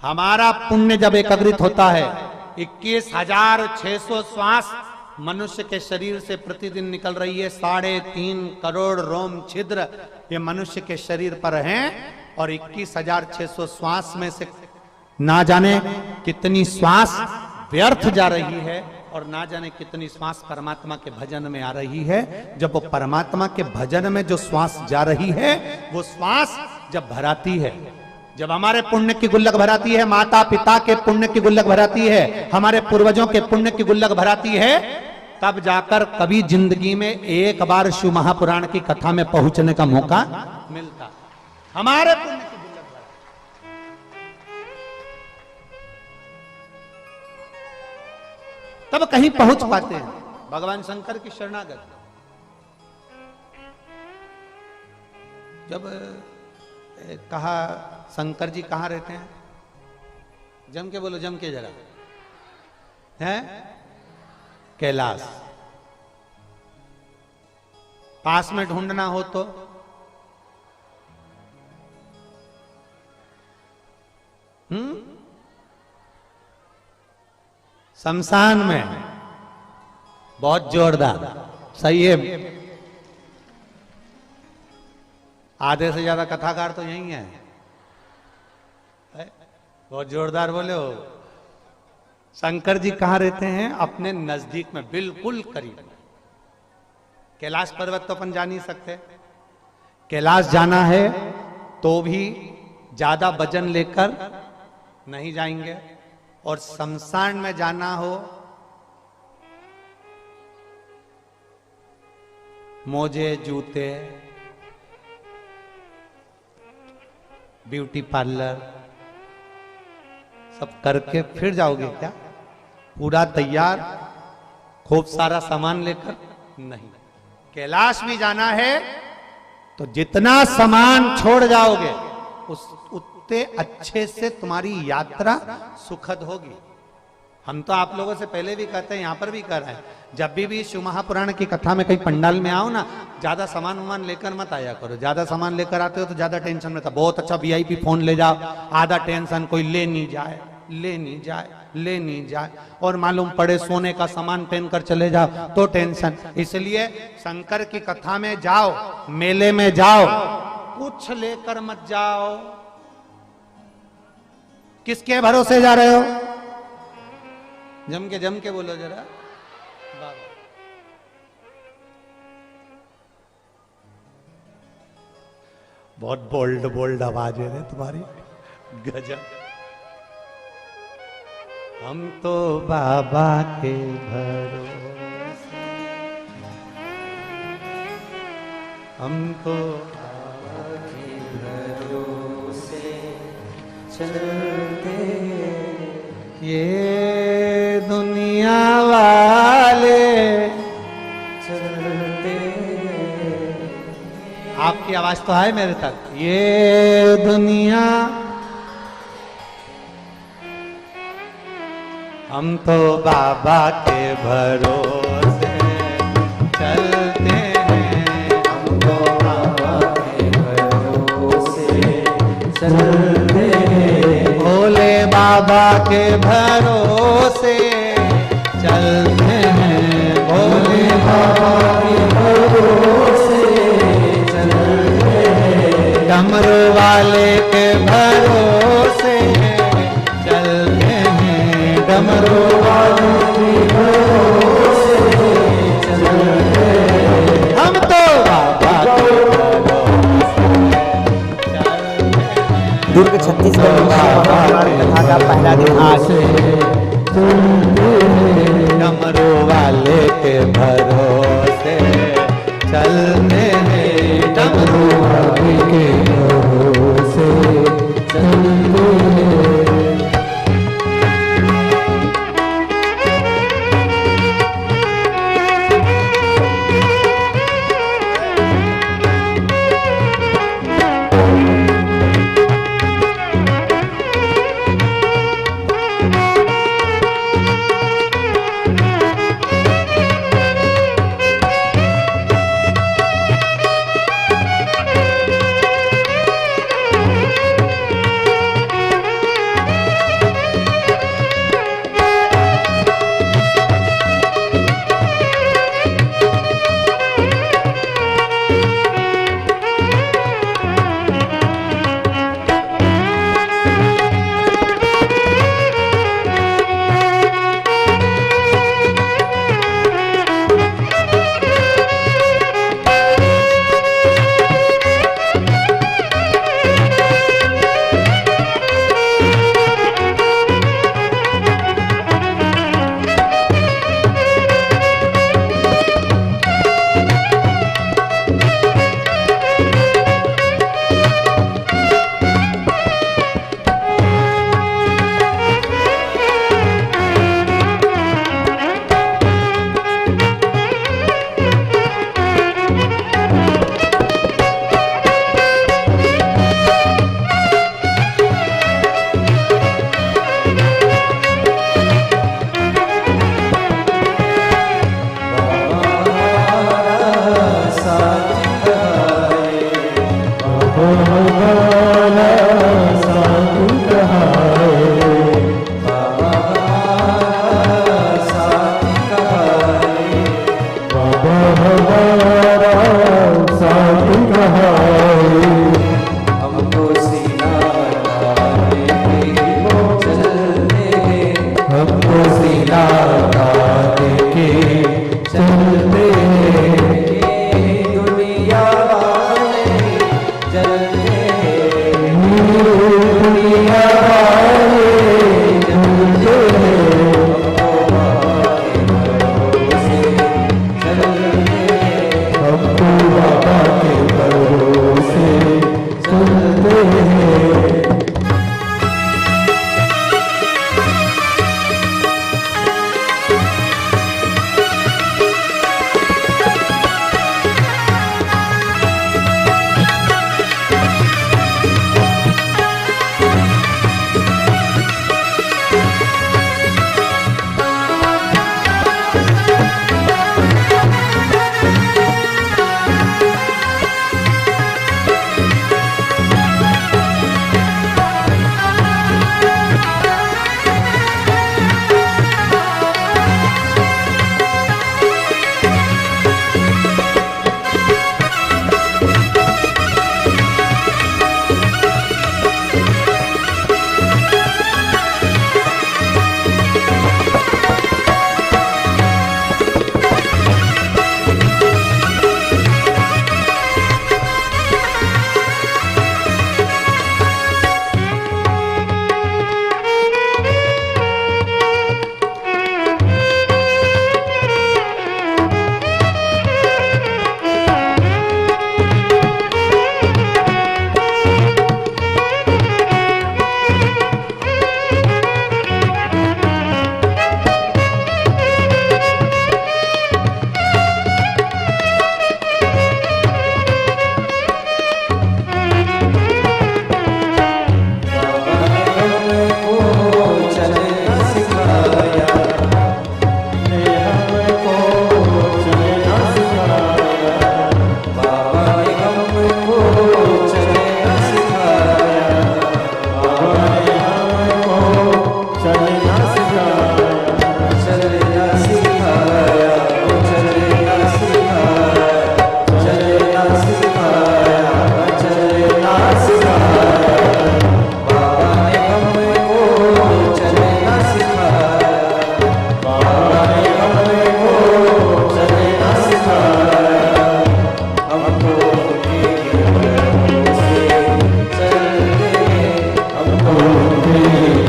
हमारा पुण्य जब एकत्रित होता है, 21,600 श्वास मनुष्य के शरीर से प्रतिदिन निकल रही है। 3.5 करोड़ रोम छिद्र ये मनुष्य के शरीर पर हैं, और 21,600 श्वास में से ना जाने कितनी श्वास व्यर्थ जा रही है और ना जाने कितनी श्वास परमात्मा के भजन में आ रही है। जब वो परमात्मा के भजन में जो श्वास जा रही है, वो श्वास जब भराती है, जब हमारे पुण्य की गुल्लक भराती है, माता पिता के पुण्य की गुल्लक भराती है, हमारे पूर्वजों के पुण्य की गुल्लक भराती है, तब जाकर कभी जिंदगी में एक बार शिव महापुराण की कथा में पहुंचने का मौका मिलता। हमारे पुण्य की गुल्लक तब कहीं पहुंच पाते हैं। भगवान शंकर की शरणागत जब कहा, शंकर जी कहां रहते हैं? जम के बोलो, जम के जरा। है कैलाश। पास में ढूंढना हो तो शमशान में। बहुत जोरदार, सही है। आधे से ज्यादा कथाकार तो यही है। बहुत जोरदार बोले हो। शंकर जी कहां रहते हैं? अपने नजदीक में, बिल्कुल करीब। कैलाश पर्वत तो अपन जा नहीं सकते। कैलाश जाना है तो भी ज्यादा वजन लेकर नहीं जाएंगे, और शमशान में जाना हो मोजे, जूते, ब्यूटी पार्लर सब करके फिर जाओगे क्या? पूरा तैयार, खूब सारा सामान लेकर नहीं। कैलाश भी जाना है तो जितना सामान छोड़ जाओगे उतने अच्छे से तुम्हारी यात्रा सुखद होगी। हम तो आप लोगों से पहले भी कहते हैं, यहां पर भी कर रहे हैं, जब भी शिव महापुराण की कथा में कहीं पंडाल में आओ ना, ज्यादा सामान वामान लेकर मत आया करो। ज्यादा सामान लेकर आते हो तो ज्यादा टेंशन रहता। बहुत अच्छा वीआईपी फोन ले जाओ, आधा टेंशन कोई ले नहीं जाए, ले नहीं जाए, ले नहीं जाए, और मालूम पड़े सोने का सामान पहन कर चले जाओ तो टेंशन। इसलिए शंकर की कथा में जाओ, मेले में जाओ, कुछ लेकर मत जाओ। किसके भरोसे जा रहे हो? जम के बोलो जरा। बहुत बोल्ड बोल्ड आवाज है तुम्हारी, गजब। हम तो बाबा के भरोसे, हम तो बाबा के भरोसे चलते, ये दुनिया वाले चलते। आपकी आवाज तो है मेरे तक। ये दुनिया, हम तो बाबा के भरोसे चलते हैं, हम तो बाबा के भरोसे चलते हैं, भोले बाबा के भरोसे चलते हैं, भोले बाबा के भरोसे चलते हैं, डमरू वाले के भरोसे चलते हैं, डमरू वाले के भरोसे चलते हैं, हम तो बाबा के भरोसे चलते हैं। दुर्ग छत्तीसगढ़ कथा का पहला दिन आज। डमरू वाले के भरोसे चलते हैं, डमरू वाले के भरोसे चलते हैं।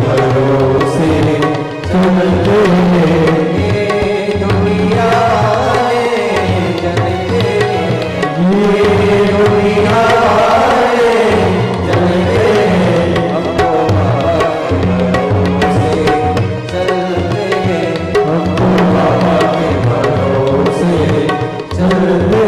भरोसे चलते ये दुनिया वाले चलते ये दुनिया वाले चलते हमको भरोसे चलते हमको भरोसे चलते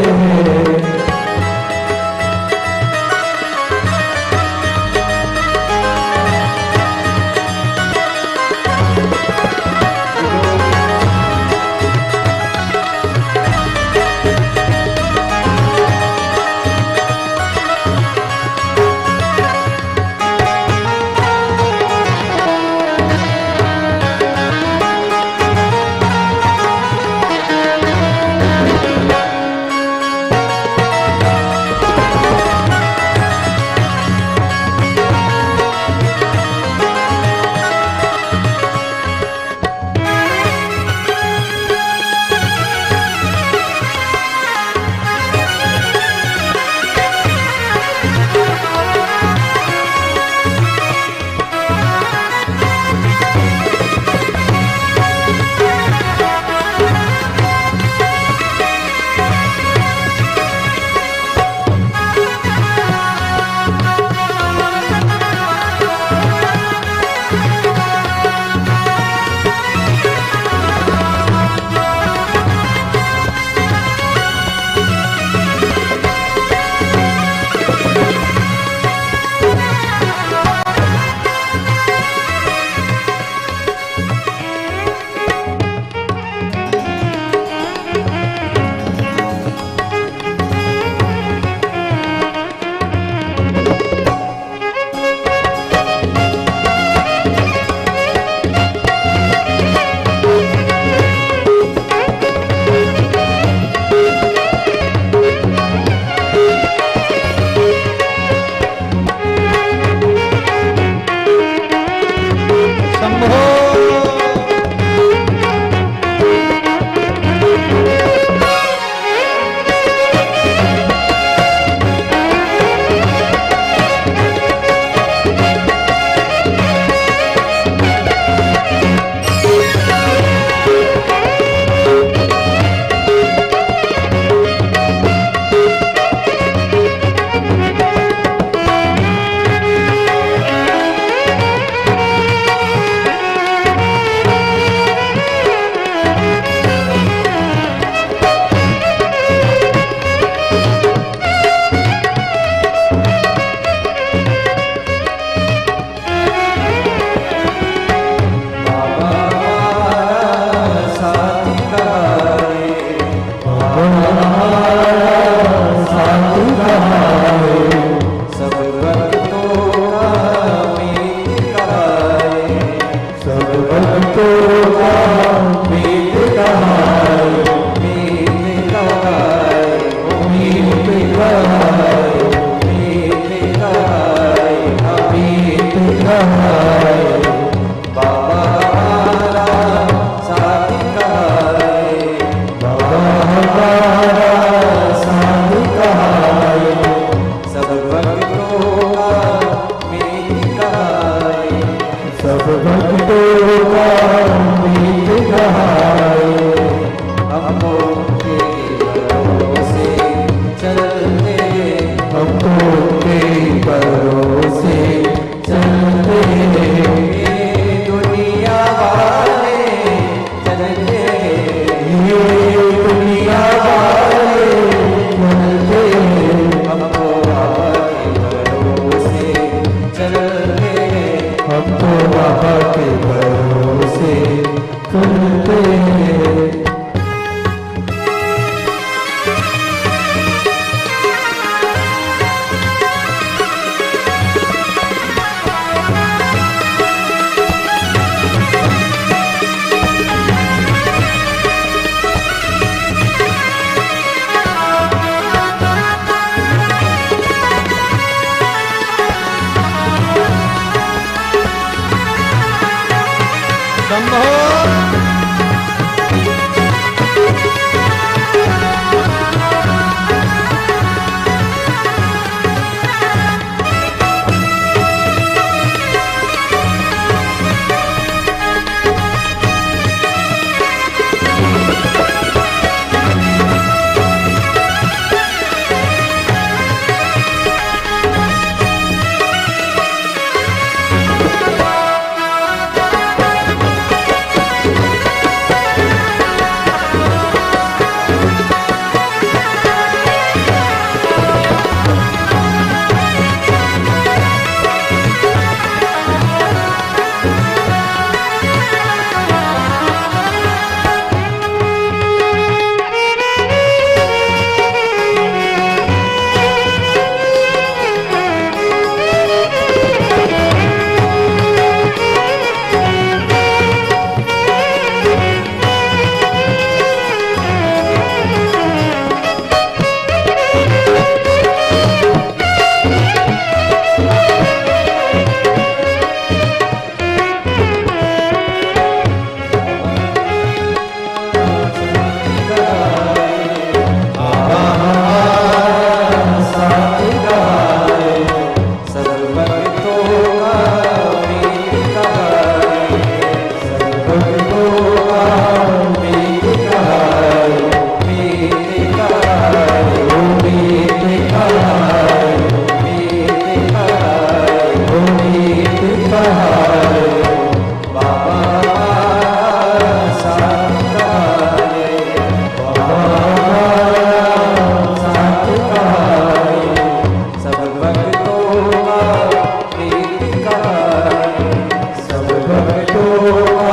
भक्तों का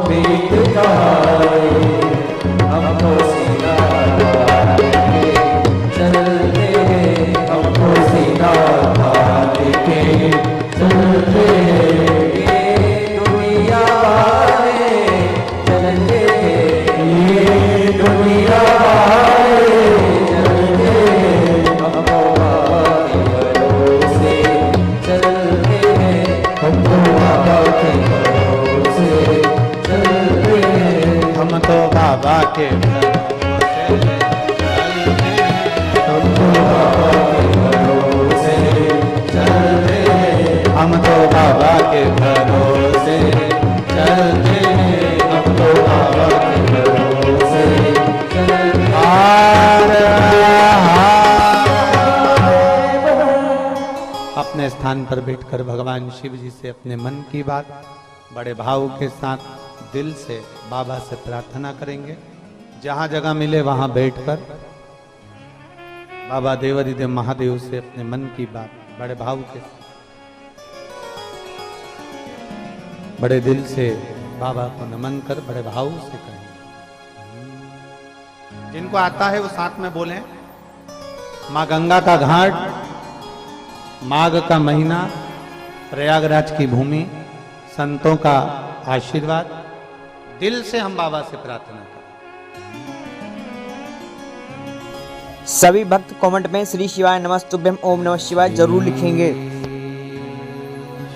प्रीत कहाए हमको सीना के चलते हमको सीना के चलते ये दुनिया वाले चलते ये दुनिया वाले चलते हमको बाबा के भरोसे चलते हमको बाबा के भरोसे चलते हम तो बाबा के हमको बाबा के भरोसे चलते हम तो बाबा के भरोसे चलते हम तो बाबा के भरोसे चलते हार अपने स्थान पर बैठकर भगवान शिव जी से अपने मन की बात बड़े भाव के साथ दिल से बाबा से प्रार्थना करेंगे। जहां जगह मिले वहां बैठकर बाबा देवादिदेव महादेव से अपने मन की बात बड़े भाव के बड़े दिल से बाबा को नमन कर बड़े भाव से करेंगे। जिनको आता है वो साथ में बोलें। माँ गंगा का घाट, माघ का महीना, प्रयागराज की भूमि, संतों का आशीर्वाद, दिल से हम बाबा से प्रार्थना करें। सभी भक्त कमेंट में श्री शिवाय नमस्तुभ्यम ओम नमः शिवाय जरूर लिखेंगे।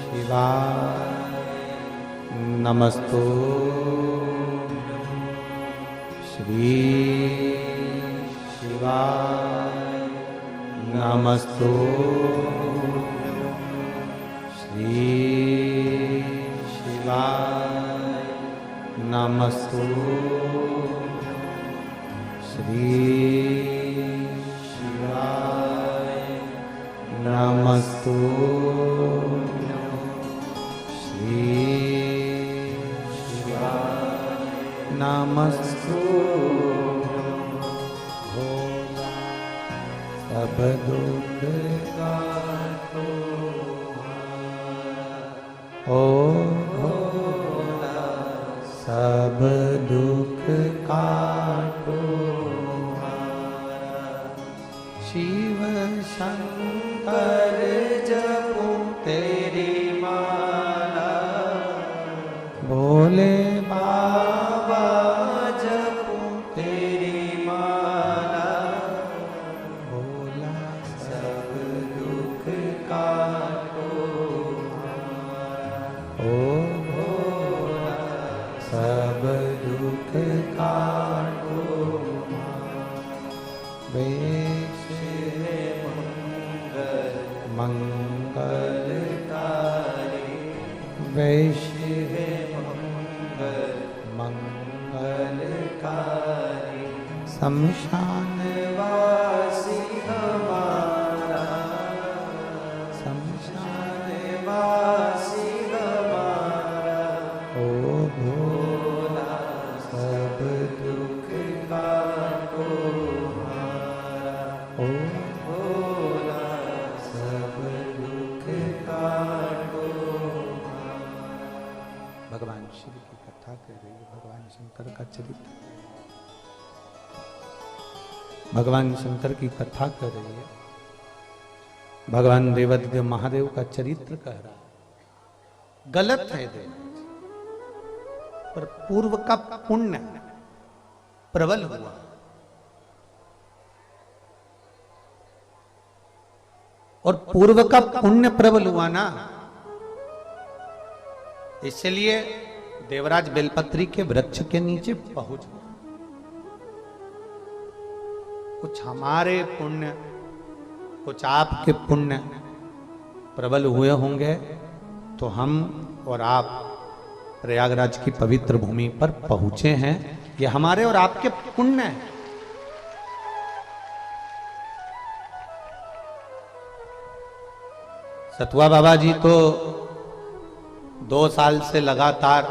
शिवाय नमस्तो श्री शिवाय नमस्तो श्री शिवाय नमस्तो श्री शिवाय नमस्तो श्री नमस्तु भोला सब दुख काटो ओ भोला सब दुख काटो शिव शंकर जपो तेरी माला भोले बाबा जपो तेरी माला भोला सब दुख काटो ओ भोला सब दुख काटो वेश मंगलकारी वैश्य मंगलकारी शमशान वासी हमारा शमशान वासी हमारा ओ भोला सब दुख काटो हमारा ओ भोला सब दुख काटो भगवान शिव की कथा कर रही है। भगवान शंकर का चरित्र भगवान शंकर की कथा कर रही है। भगवान देवादिदेव महादेव का चरित्र कह रहा है। गलत है देव पर पूर्व का पुण्य प्रबल हुआ। और पूर्व का पुण्य प्रबल हुआ ना, इसलिए देवराज बेलपत्री के वृक्ष के नीचे पहुंच गए। कुछ हमारे पुण्य कुछ आपके पुण्य प्रबल हुए होंगे तो हम और आप प्रयागराज की पवित्र भूमि पर पहुंचे हैं। ये हमारे और आपके पुण्य हैं। सतुआ बाबा जी तो 2 साल से लगातार,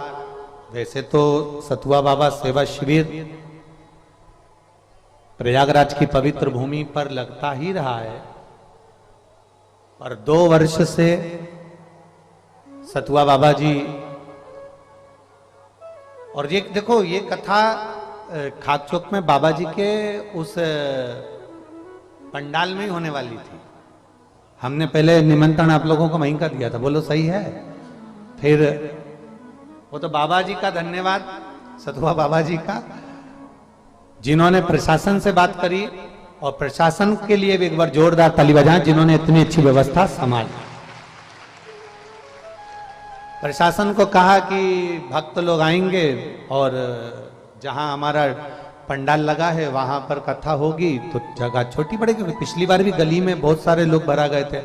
वैसे तो सतुआ बाबा सेवा शिविर प्रयागराज की पवित्र भूमि पर लगता ही रहा है, और 2 वर्ष से सतुआ बाबा जी और ये देखो, ये कथा खाक चौक में बाबा जी के उस पंडाल में ही होने वाली थी। हमने पहले निमंत्रण आप लोगों को वहीं का दिया था, बोलो सही है। फिर वो तो बाबा जी का धन्यवाद, सतुआ बाबा जी का, जिन्होंने प्रशासन से बात करी, और प्रशासन के लिए भी एक बार जोरदार ताली बजाएं, जिन्होंने इतनी अच्छी व्यवस्था संभाली। प्रशासन को कहा कि भक्त लोग आएंगे और जहां हमारा पंडाल लगा है वहां पर कथा होगी, तो जगह छोटी पड़ेगी। पिछली बार भी गली में बहुत सारे लोग भरा गए थे,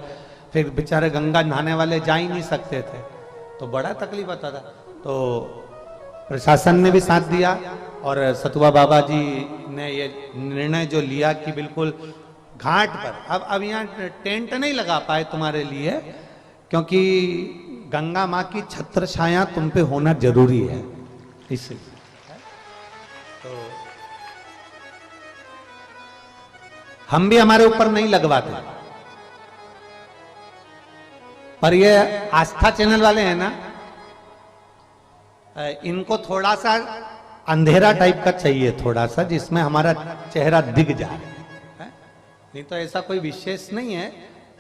फिर बेचारे गंगा नहाने वाले जा ही नहीं सकते थे, तो बड़ा तकलीफ आता था। तो प्रशासन ने भी साथ दिया और सतुआ बाबा जी ने ये निर्णय जो लिया कि बिल्कुल घाट पर, अब यहाँ टेंट नहीं लगा पाए तुम्हारे लिए, क्योंकि गंगा माँ की छत्र छाया तुम पे होना जरूरी है, इसलिए। तो हम भी हमारे ऊपर नहीं लगवाते, पर ये आस्था चैनल वाले हैं ना, इनको थोड़ा सा अंधेरा टाइप का चाहिए, थोड़ा सा जिसमें हमारा चेहरा दिख जाए, नहीं तो ऐसा कोई विशेष नहीं है।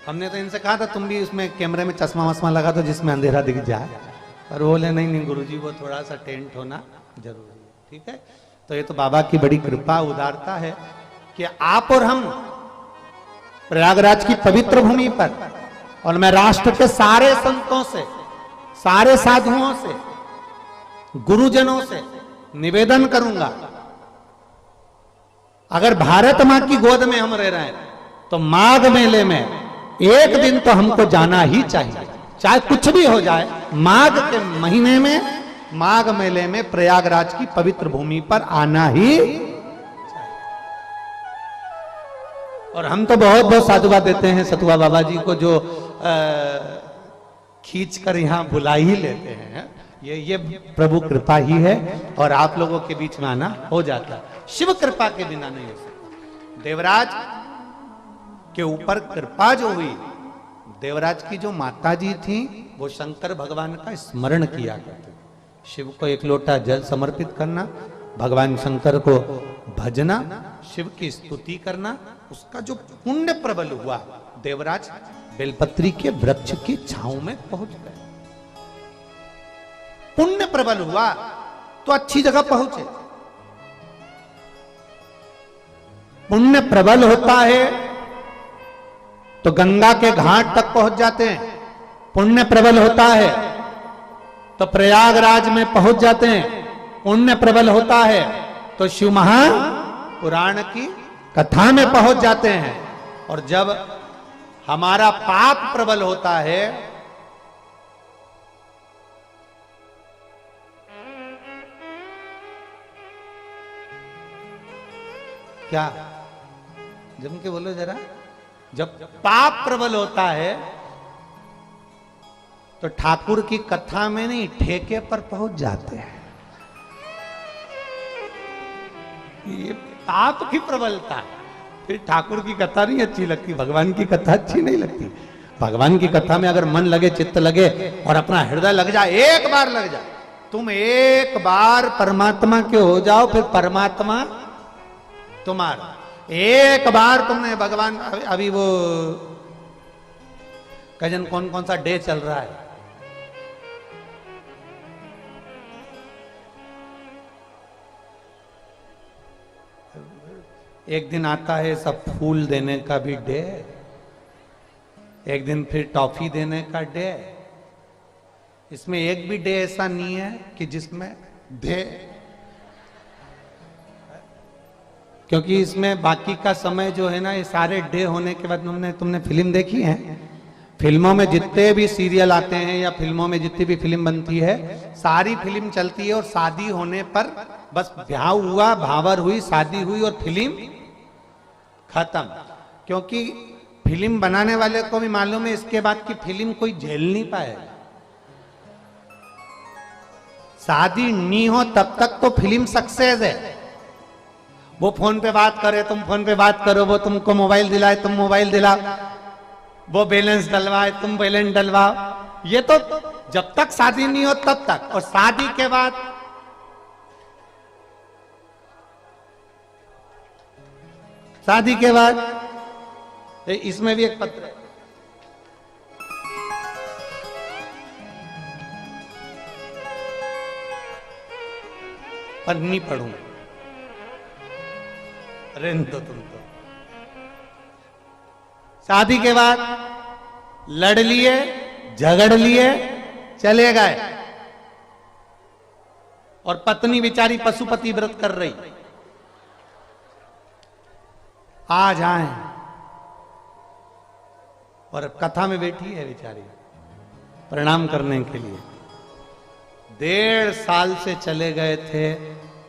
हमने तो इनसे कहा था तुम भी उसमें कैमरे में चश्मा वश्मा लगा दो जिसमें अंधेरा दिख जाए, पर वो बोले नहीं गुरुजी, वो थोड़ा सा टेंट होना जरूरी है, ठीक है। तो ये तो बाबा की बड़ी कृपा उदारता है कि आप और हम प्रयागराज की पवित्र भूमि पर, और मैं राष्ट्र के सारे संतों से, सारे साधुओं से, गुरुजनों से निवेदन करूंगा, अगर भारत मां की गोद में हम रह रहे हैं तो माघ मेले में एक दिन तो हमको जाना ही चाहिए, चाहे कुछ भी हो जाए। माघ के महीने में, माघ मेले में प्रयागराज की पवित्र भूमि पर आना ही चाहिए। और हम तो बहुत बहुत साधुवाद देते हैं सतुआ बाबा जी को, जो खींच कर यहां बुला ही लेते हैं। ये प्रभु कृपा ही है, और आप लोगों के बीच में आना हो जाता है, शिव कृपा के बिना नहीं हो सकता। देवराज के ऊपर कृपा जो हुई, देवराज की जो माता जी थी वो शंकर भगवान का स्मरण किया करते, शिव को एक लोटा जल समर्पित करना, भगवान शंकर को भजना, शिव की स्तुति करना, उसका जो पुण्य प्रबल हुआ, देवराज बेलपत्री के वृक्ष की छांव में पहुंच गए। पुण्य प्रबल हुआ तो अच्छी जगह पहुंचे। पुण्य प्रबल होता है तो गंगा के घाट तक पहुंच जाते हैं, पुण्य प्रबल होता है तो प्रयागराज में पहुंच जाते हैं, पुण्य प्रबल होता है तो शिव महापुराण की कथा में पहुंच जाते हैं। और जब हमारा पाप प्रबल होता है क्या, जम के बोलो जरा, जब पाप प्रबल होता है तो ठाकुर की कथा में नहीं, ठेके पर पहुंच जाते हैं। ये पाप की प्रबलता है, फिर ठाकुर की कथा नहीं अच्छी लगती, भगवान की कथा अच्छी नहीं लगती। भगवान की कथा में अगर मन लगे, चित्त लगे और अपना हृदय लग जाए, एक बार लग जाए, तुम एक बार परमात्मा के हो जाओ, फिर परमात्मा तुम्हारा। एक बार तुमने भगवान, अभी वो कजन कौन कौन सा डे चल रहा है, एक दिन आता है सब फूल देने का भी डे, एक दिन फिर टॉफी देने का डे। इसमें एक भी डे ऐसा नहीं है कि जिसमें दे, क्योंकि इसमें बाकी का समय जो है ना, ये सारे डे होने के बाद, तुमने फिल्म देखी है, फिल्मों में जितने भी सीरियल आते हैं या फिल्मों में जितनी भी फिल्म बनती है, सारी फिल्म चलती है और शादी होने पर बस ब्याह हुआ, भावर हुई, शादी हुई और फिल्म खत्म। क्योंकि फिल्म बनाने वाले को भी मालूम है इसके बाद की फिल्म कोई झेल नहीं पाएगा। शादी नहीं हो तब तक तो फिल्म सक्सेस है। वो फोन पे बात करे, तुम फोन पे बात करो, वो तुमको मोबाइल दिलाए, तुम मोबाइल दिलाओ, वो बैलेंस डलवाए, तुम बैलेंस डलवाओ, ये तो जब तक शादी नहीं हो तब तक। और शादी के बाद शादी के बाद इसमें भी एक पत्र है, पर नहीं पढ़ूं, रहने दो तुम तो। शादी के बाद लड़ लिए, झगड़ लिए, चले गए, और पत्नी बेचारी पशुपति व्रत कर रही। आज आए और कथा में बैठी है बेचारी प्रणाम करने के लिए। 1.5 साल से चले गए थे,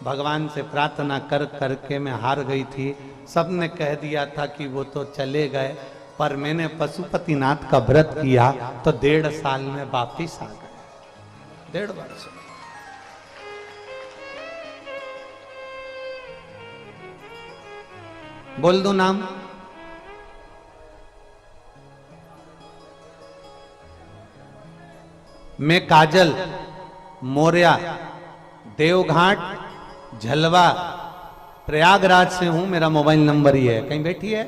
भगवान से प्रार्थना कर करके मैं हार गई थी। सबने कह दिया था कि वो तो चले गए, पर मैंने पशुपतिनाथ का व्रत किया तो 1.5 साल में वापिस आ गए। 1.5 वर्ष बोल दो नाम। मैं काजल मौर्या, देवघाट झलवा प्रयागराज से हूं। मेरा मोबाइल नंबर ही है। कहीं बैठी है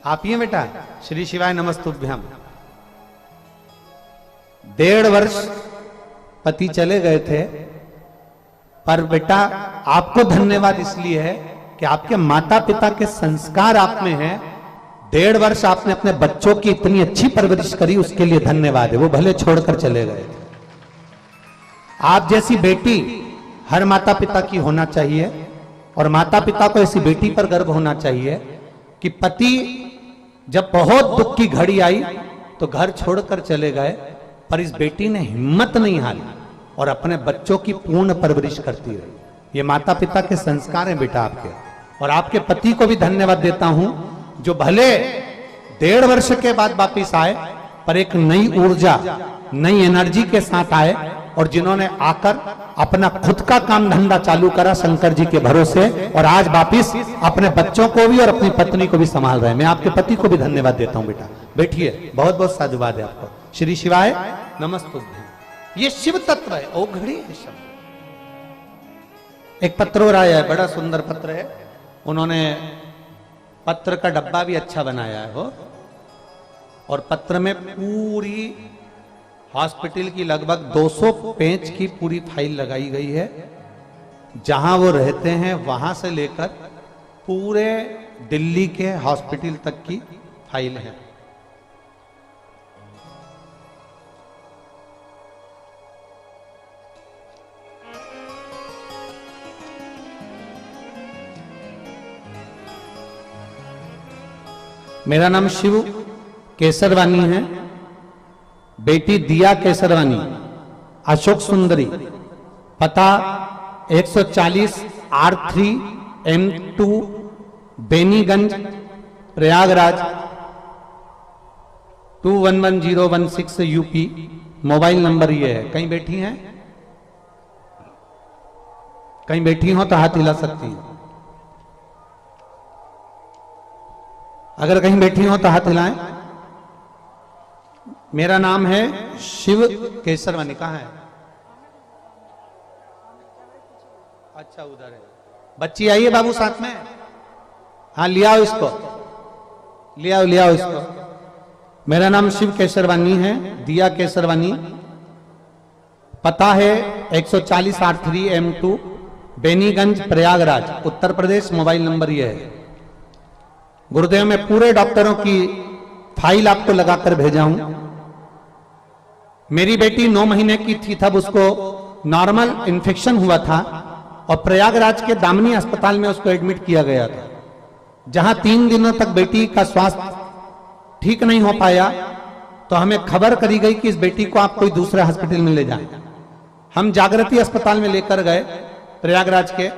आप ही हैं बेटा? श्री शिवाय नमस्तुभ्यम। 1.5 वर्ष पति चले गए थे, पर बेटा आपको धन्यवाद इसलिए है कि आपके माता पिता के संस्कार आप में है। 1.5 वर्ष आपने अपने बच्चों की इतनी अच्छी परवरिश करी, उसके लिए धन्यवाद है। वो भले छोड़कर चले गए थे। आप जैसी बेटी हर माता पिता की होना चाहिए, और माता पिता को ऐसी बेटी पर गर्व होना चाहिए कि पति जब बहुत दुख की घड़ी आई तो घर छोड़कर चले गए, पर इस बेटी ने हिम्मत नहीं हारी और अपने बच्चों की पूर्ण परवरिश करती रही। ये माता पिता के संस्कार हैं बेटा आपके। और आपके पति को भी धन्यवाद देता हूं, जो भले 1.5 वर्ष के बाद वापिस आए, पर एक नई ऊर्जा, नई एनर्जी के साथ आए, और जिन्होंने आकर अपना खुद का काम धंधा चालू करा शंकर जी के भरोसे, और आज वापिस अपने बच्चों को भी और अपनी पत्नी को भी संभाल रहे हैं। मैं आपके पति को भी धन्यवाद देता हूं बेटा। बैठिए, बहुत बहुत साधुवाद है आपको। श्री शिवाय नमस्तुभ्यम। ये शिव तत्व है, ओघड़ी है शब्द। एक पत्र और आया है, बड़ा सुंदर पत्र है। उन्होंने पत्र का डब्बा भी अच्छा बनाया है वो, और पत्र में पूरी हॉस्पिटल की लगभग 200 पेज की पूरी फाइल लगाई गई है। जहां वो रहते हैं वहां से लेकर पूरे दिल्ली के हॉस्पिटल तक की फाइल है। मेरा नाम शिव केसरवानी है, बेटी दिया केसरवानी, अशोक सुंदरी, पता 140 R3 M2 Beniganj Prayagraj 211016 UP. Mobile number ये है। कहीं बैठी हैं? कहीं बैठी हो तो हाथ हिला सकती हैं। अगर कहीं बैठी हो तो हाथ हिलाएं। मेरा नाम है शिव केसरवानी। कहाँ है? अच्छा उधर है। बच्ची आई है बाबू साथ में? हाँ लिया आओ इसको, लिया आओ इसको। मेरा नाम शिव केसरवानी है, दिया केसरवानी, पता है 140 R3 M2 Beniganj Prayagraj Uttar Pradesh. Mobile number ये है। गुरुदेव में पूरे डॉक्टरों की फाइल आपको लगाकर भेजा हूं। मेरी बेटी 9 महीने की थी तब उसको नॉर्मल इन्फेक्शन हुआ था, और प्रयागराज के दामिनी अस्पताल में उसको एडमिट किया गया था, जहां 3 दिनों तक बेटी का स्वास्थ्य ठीक नहीं हो पाया। तो हमें खबर करी गई कि इस बेटी को आप कोई दूसरे हॉस्पिटल में ले जाएं। हम जागृति अस्पताल में लेकर गए प्रयागराज के,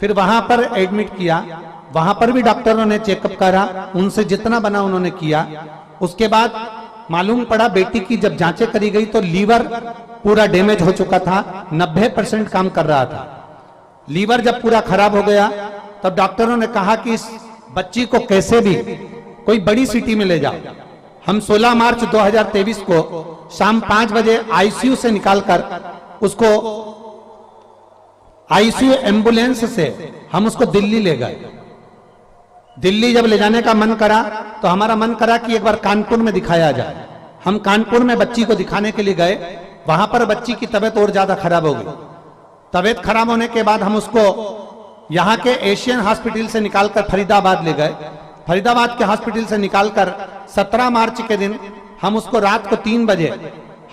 फिर वहां पर एडमिट किया। वहां पर भी डॉक्टरों ने चेकअप करा, उनसे जितना बना उन्होंने किया। उसके बाद मालूम पड़ा बेटी की जब जांचें करी गई तो लीवर पूरा डैमेज हो चुका था, 90% काम कर रहा था। लीवर जब पूरा खराब हो गया तब डॉक्टरों ने कहा कि इस बच्ची को कैसे भी कोई बड़ी सिटी में ले जाओ। हम 16 मार्च 2023 को शाम 5 बजे आईसीयू से निकालकर उसको आईसीयू एम्बुलेंस से हम उसको दिल्ली ले गए। दिल्ली जब ले जाने का मन करा तो हमारा मन करा कि एक बार कानपुर में दिखाया जाए। हम कानपुर में बच्ची को दिखाने के लिए गए। वहां पर बच्ची की तबीयत और ज्यादा खराब हो गई। तबीयत खराब होने के बाद हम उसको यहाँ के एशियन हॉस्पिटल से निकालकर फरीदाबाद ले गए। फरीदाबाद के हॉस्पिटल से निकालकर 17 मार्च के दिन हम उसको रात को 3 बजे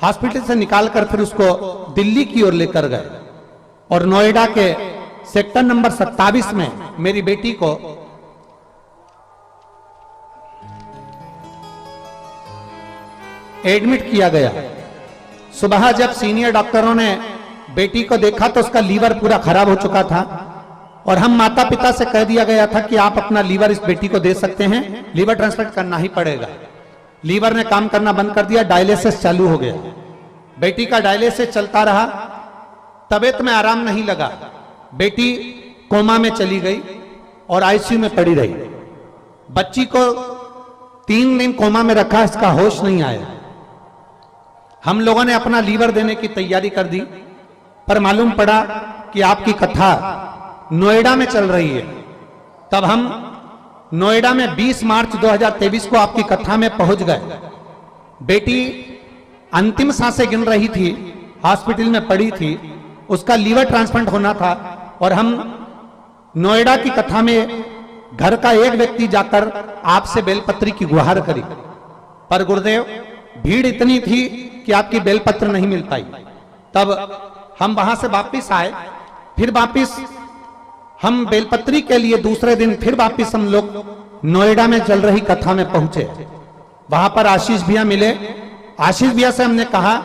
हॉस्पिटल से निकालकर फिर उसको दिल्ली की ओर लेकर गए। और नोएडा के सेक्टर नंबर 27 में मेरी बेटी को एडमिट किया गया। सुबह जब सीनियर डॉक्टरों ने बेटी को देखा तो उसका लीवर पूरा खराब हो चुका था और हम माता पिता से कह दिया गया था कि आप अपना लीवर इस बेटी को दे सकते हैं, लीवर ट्रांसप्लांट करना ही पड़ेगा। लीवर ने काम करना बंद कर दिया, डायलिसिस चालू हो गया। बेटी का डायलिसिस चलता रहा, तबीयत में आराम नहीं लगा। बेटी कोमा में चली गई और आईसीयू में पड़ी रही। बच्ची को 3 दिन कोमा में रखा, इसका होश नहीं आया। हम लोगों ने अपना लीवर देने की तैयारी कर दी, पर मालूम पड़ा कि आपकी कथा नोएडा में चल रही है। तब हम नोएडा में 20 मार्च 2023 को आपकी कथा में पहुंच गए। बेटी अंतिम सांसें गिन रही थी, हॉस्पिटल में पड़ी थी, उसका लीवर ट्रांसप्लांट होना था। और हम नोएडा की कथा में घर का एक व्यक्ति जाकर आपसे बेलपत्री की गुहार करी, पर गुरुदेव भीड़ इतनी थी कि आपकी बेलपत्र नहीं मिल पाई। तब हम वहां से वापिस आए। फिर वापिस हम बेलपत्री के लिए दूसरे दिन फिर वापिस हम लोग नोएडा में चल रही कथा में पहुंचे। वहां पर आशीष भैया मिले। आशीष भैया से हमने कहा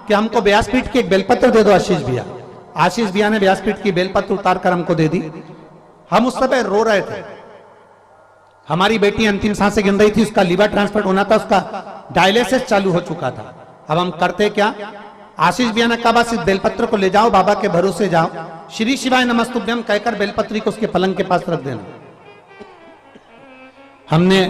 कि हमको व्यासपीठ की एक बेलपत्र दे दो आशीष भैया। आशीष भैया ने व्यासपीठ की बेलपत्र उतार कर हमको दे दी। हम उस समय रो रहे थे। हमारी बेटी अंतिम सांसें गिन रही थी, उसका लीवर ट्रांसप्लांट होना था, उसका डायलिसिस चालू हो चुका था। अब हम करते क्या? आशीष भैया ने कहा बस इस बेलपत्र को ले जाओ, बाबा के भरोसे जाओ, श्री शिवाय नमस्तुभ्यम कहकर बेलपत्री को उसके पलंग के पास रख देना। हमने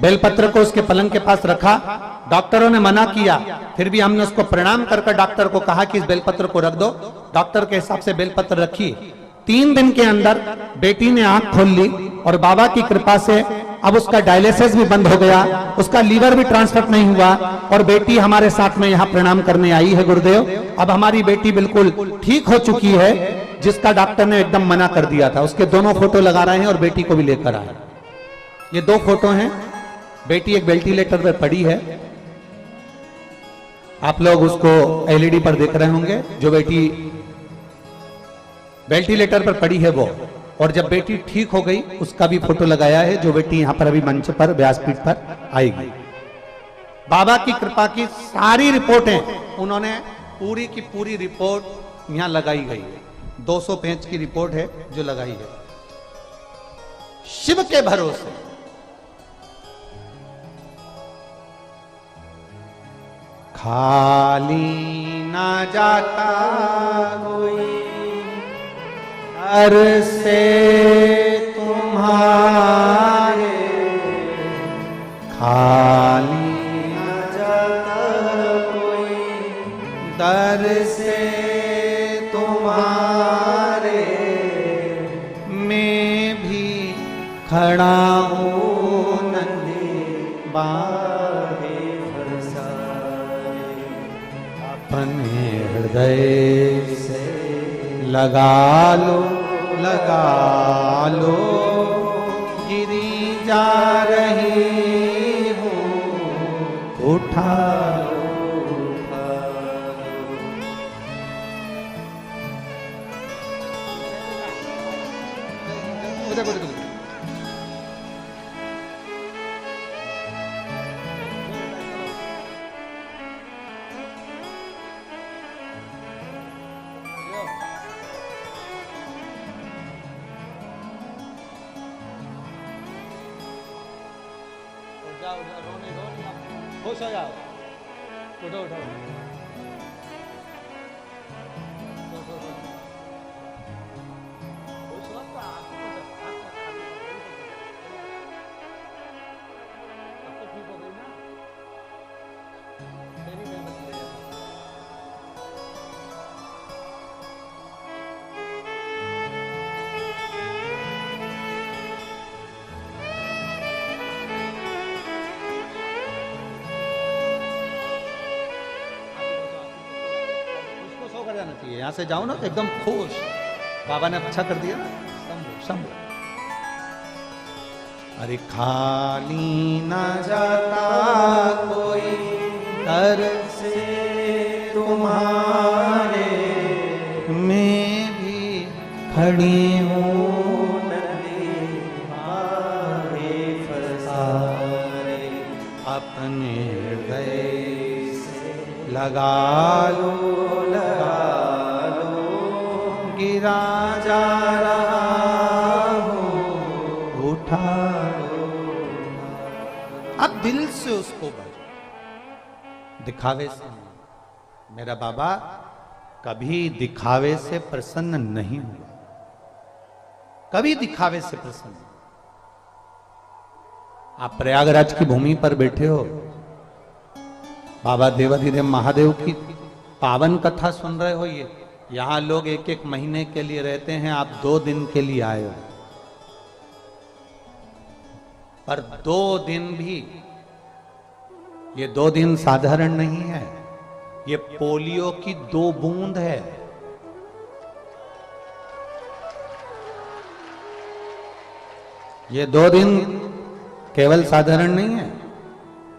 बेलपत्र को उसके पलंग के पास रखा। डॉक्टरों ने मना किया, फिर भी हमने उसको प्रणाम कर डॉक्टर को कहा कि इस बेलपत्र को रख दो। डॉक्टर के हिसाब से बेलपत्र रखी। 3 दिन के अंदर बेटी ने आंख खोल ली और बाबा की कृपा से अब उसका डायलिसिस भी बंद हो गया, उसका लीवर भी ट्रांसफर नहीं हुआ और बेटी हमारे साथ में यहाँ प्रणाम करने आई है। गुरुदेव अब हमारी बेटी बिल्कुल ठीक हो चुकी है, जिसका डॉक्टर ने एकदम मना कर दिया था। उसके दोनों फोटो लगा रहे हैं और बेटी को भी लेकर आए। ये 2 फोटो हैं। बेटी एक वेंटिलेटर पर पड़ी है। आप लोग उसको एलईडी पर देख रहे होंगे। जो बेटी वेंटिलेटर पर पड़ी है वो, और जब बेटी ठीक हो गई उसका भी फोटो लगाया है, जो बेटी यहां पर अभी मंच पर व्यासपीठ पर आएगी। बाबा की कृपा की सारी रिपोर्टें उन्होंने पूरी की पूरी रिपोर्ट यहां लगाई गई है। 200 पेज की रिपोर्ट है जो लगाई है। शिव के भरोसे खाली ना जाता कोई घर से तुम्हारे, खाली ना जाता कोई दर से तुम्हारे, मैं भी खड़ा हूँ नन्हे बाहे फरसाए, अपने हृदय से लगा लो गिरी जा रही हूँ उठा लो। खुश हो जाओ, उठो उठो। कर जाना चाहिए, यहां से जाओ ना तो एकदम खुश, बाबा ने अच्छा कर दिया ना, शंभु शंभु। अरे खाली ना जाता कोई दर से तुम्हारे, मैं भी खड़ी हूँ अपने हृदय से लगा लो गिरा जा रहा हो उठा लो। अब दिल से उसको बजाओ, दिखावे से नहीं। मेरा बाबा कभी दिखावे से प्रसन्न नहीं हुआ, कभी दिखावे से प्रसन्न। आप प्रयागराज की भूमि पर बैठे हो, बाबा देवाधिदेव महादेव की पावन कथा सुन रहे हो। ये यहां लोग एक एक महीने के लिए रहते हैं, आप 2 दिन के लिए आए हो, पर 2 दिन भी, ये 2 दिन साधारण नहीं है, ये पोलियो की 2 बूंद है। ये 2 दिन केवल साधारण नहीं है,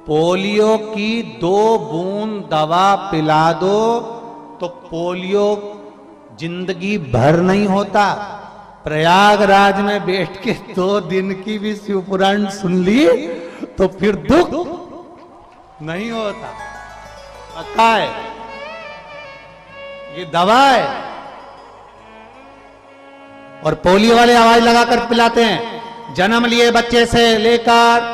पोलियो की 2 बूंद दवा पिला दो तो पोलियो जिंदगी भर नहीं होता। प्रयागराज में बैठ के 2 दिन की भी शिव पुराण सुन ली तो फिर दुख नहीं होता। पक्का है, ये दवा है। और पोलियो वाले आवाज लगाकर पिलाते हैं, जन्म लिए बच्चे से लेकर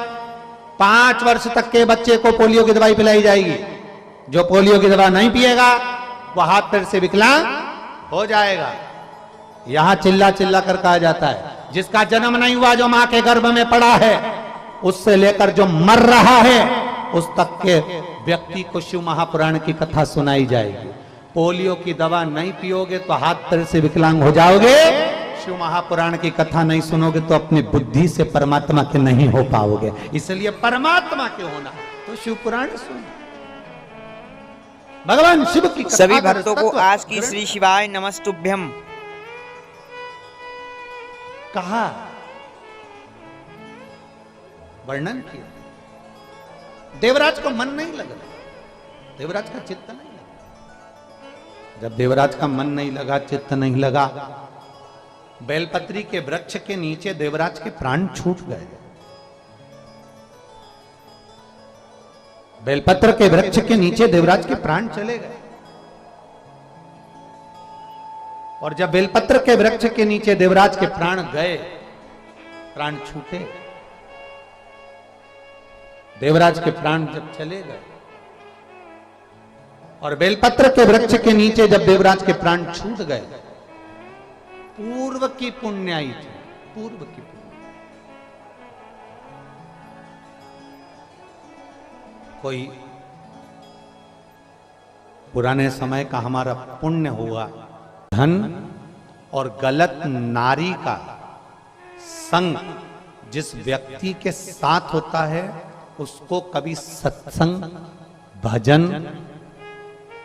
5 वर्ष तक के बच्चे को पोलियो की दवाई पिलाई जाएगी। जो पोलियो की दवा नहीं पिएगा वो हाथ पैर से विकलांग हो जाएगा। यहां चिल्ला चिल्ला कर कहा जाता है, जिसका जन्म नहीं हुआ, जो मां के गर्भ में पड़ा है, उससे लेकर जो मर रहा है उस तक के व्यक्ति को शिव महापुराण की कथा सुनाई जाएगी। पोलियो की दवा नहीं पियोगे तो हाथ पैर से विकलांग हो जाओगे, शिव महापुराण की कथा नहीं सुनोगे तो अपनी बुद्धि से परमात्मा के नहीं हो पाओगे। इसलिए परमात्मा के होना तो शिव पुराण सुनो, भगवान शिव की कथा। सभी भक्तों को आज की श्री शिवाय नमस्तुभ्यम कहा, वर्णन किया। देवराज को मन नहीं लग रहा, देवराज का चित्त नहीं लगा। जब देवराज का मन नहीं लगा, चित्त नहीं लगा, बेलपत्री के वृक्ष के नीचे देवराज के प्राण छूट गए। बेलपत्र के वृक्ष के नीचे देवराज के प्राण चले गए। और जब बेलपत्र के वृक्ष के नीचे देवराज के प्राण गए, प्राण छूटे, देवराज के प्राण जब चले गए और बेलपत्र के वृक्ष के नीचे जब देवराज के प्राण छूट गए, पूर्व की पुण्याई थी, पूर्व की पुण्य। कोई पुराने समय का हमारा पुण्य हुआ, धन और गलत नारी का संग जिस व्यक्ति के साथ होता है उसको कभी सत्संग, भजन,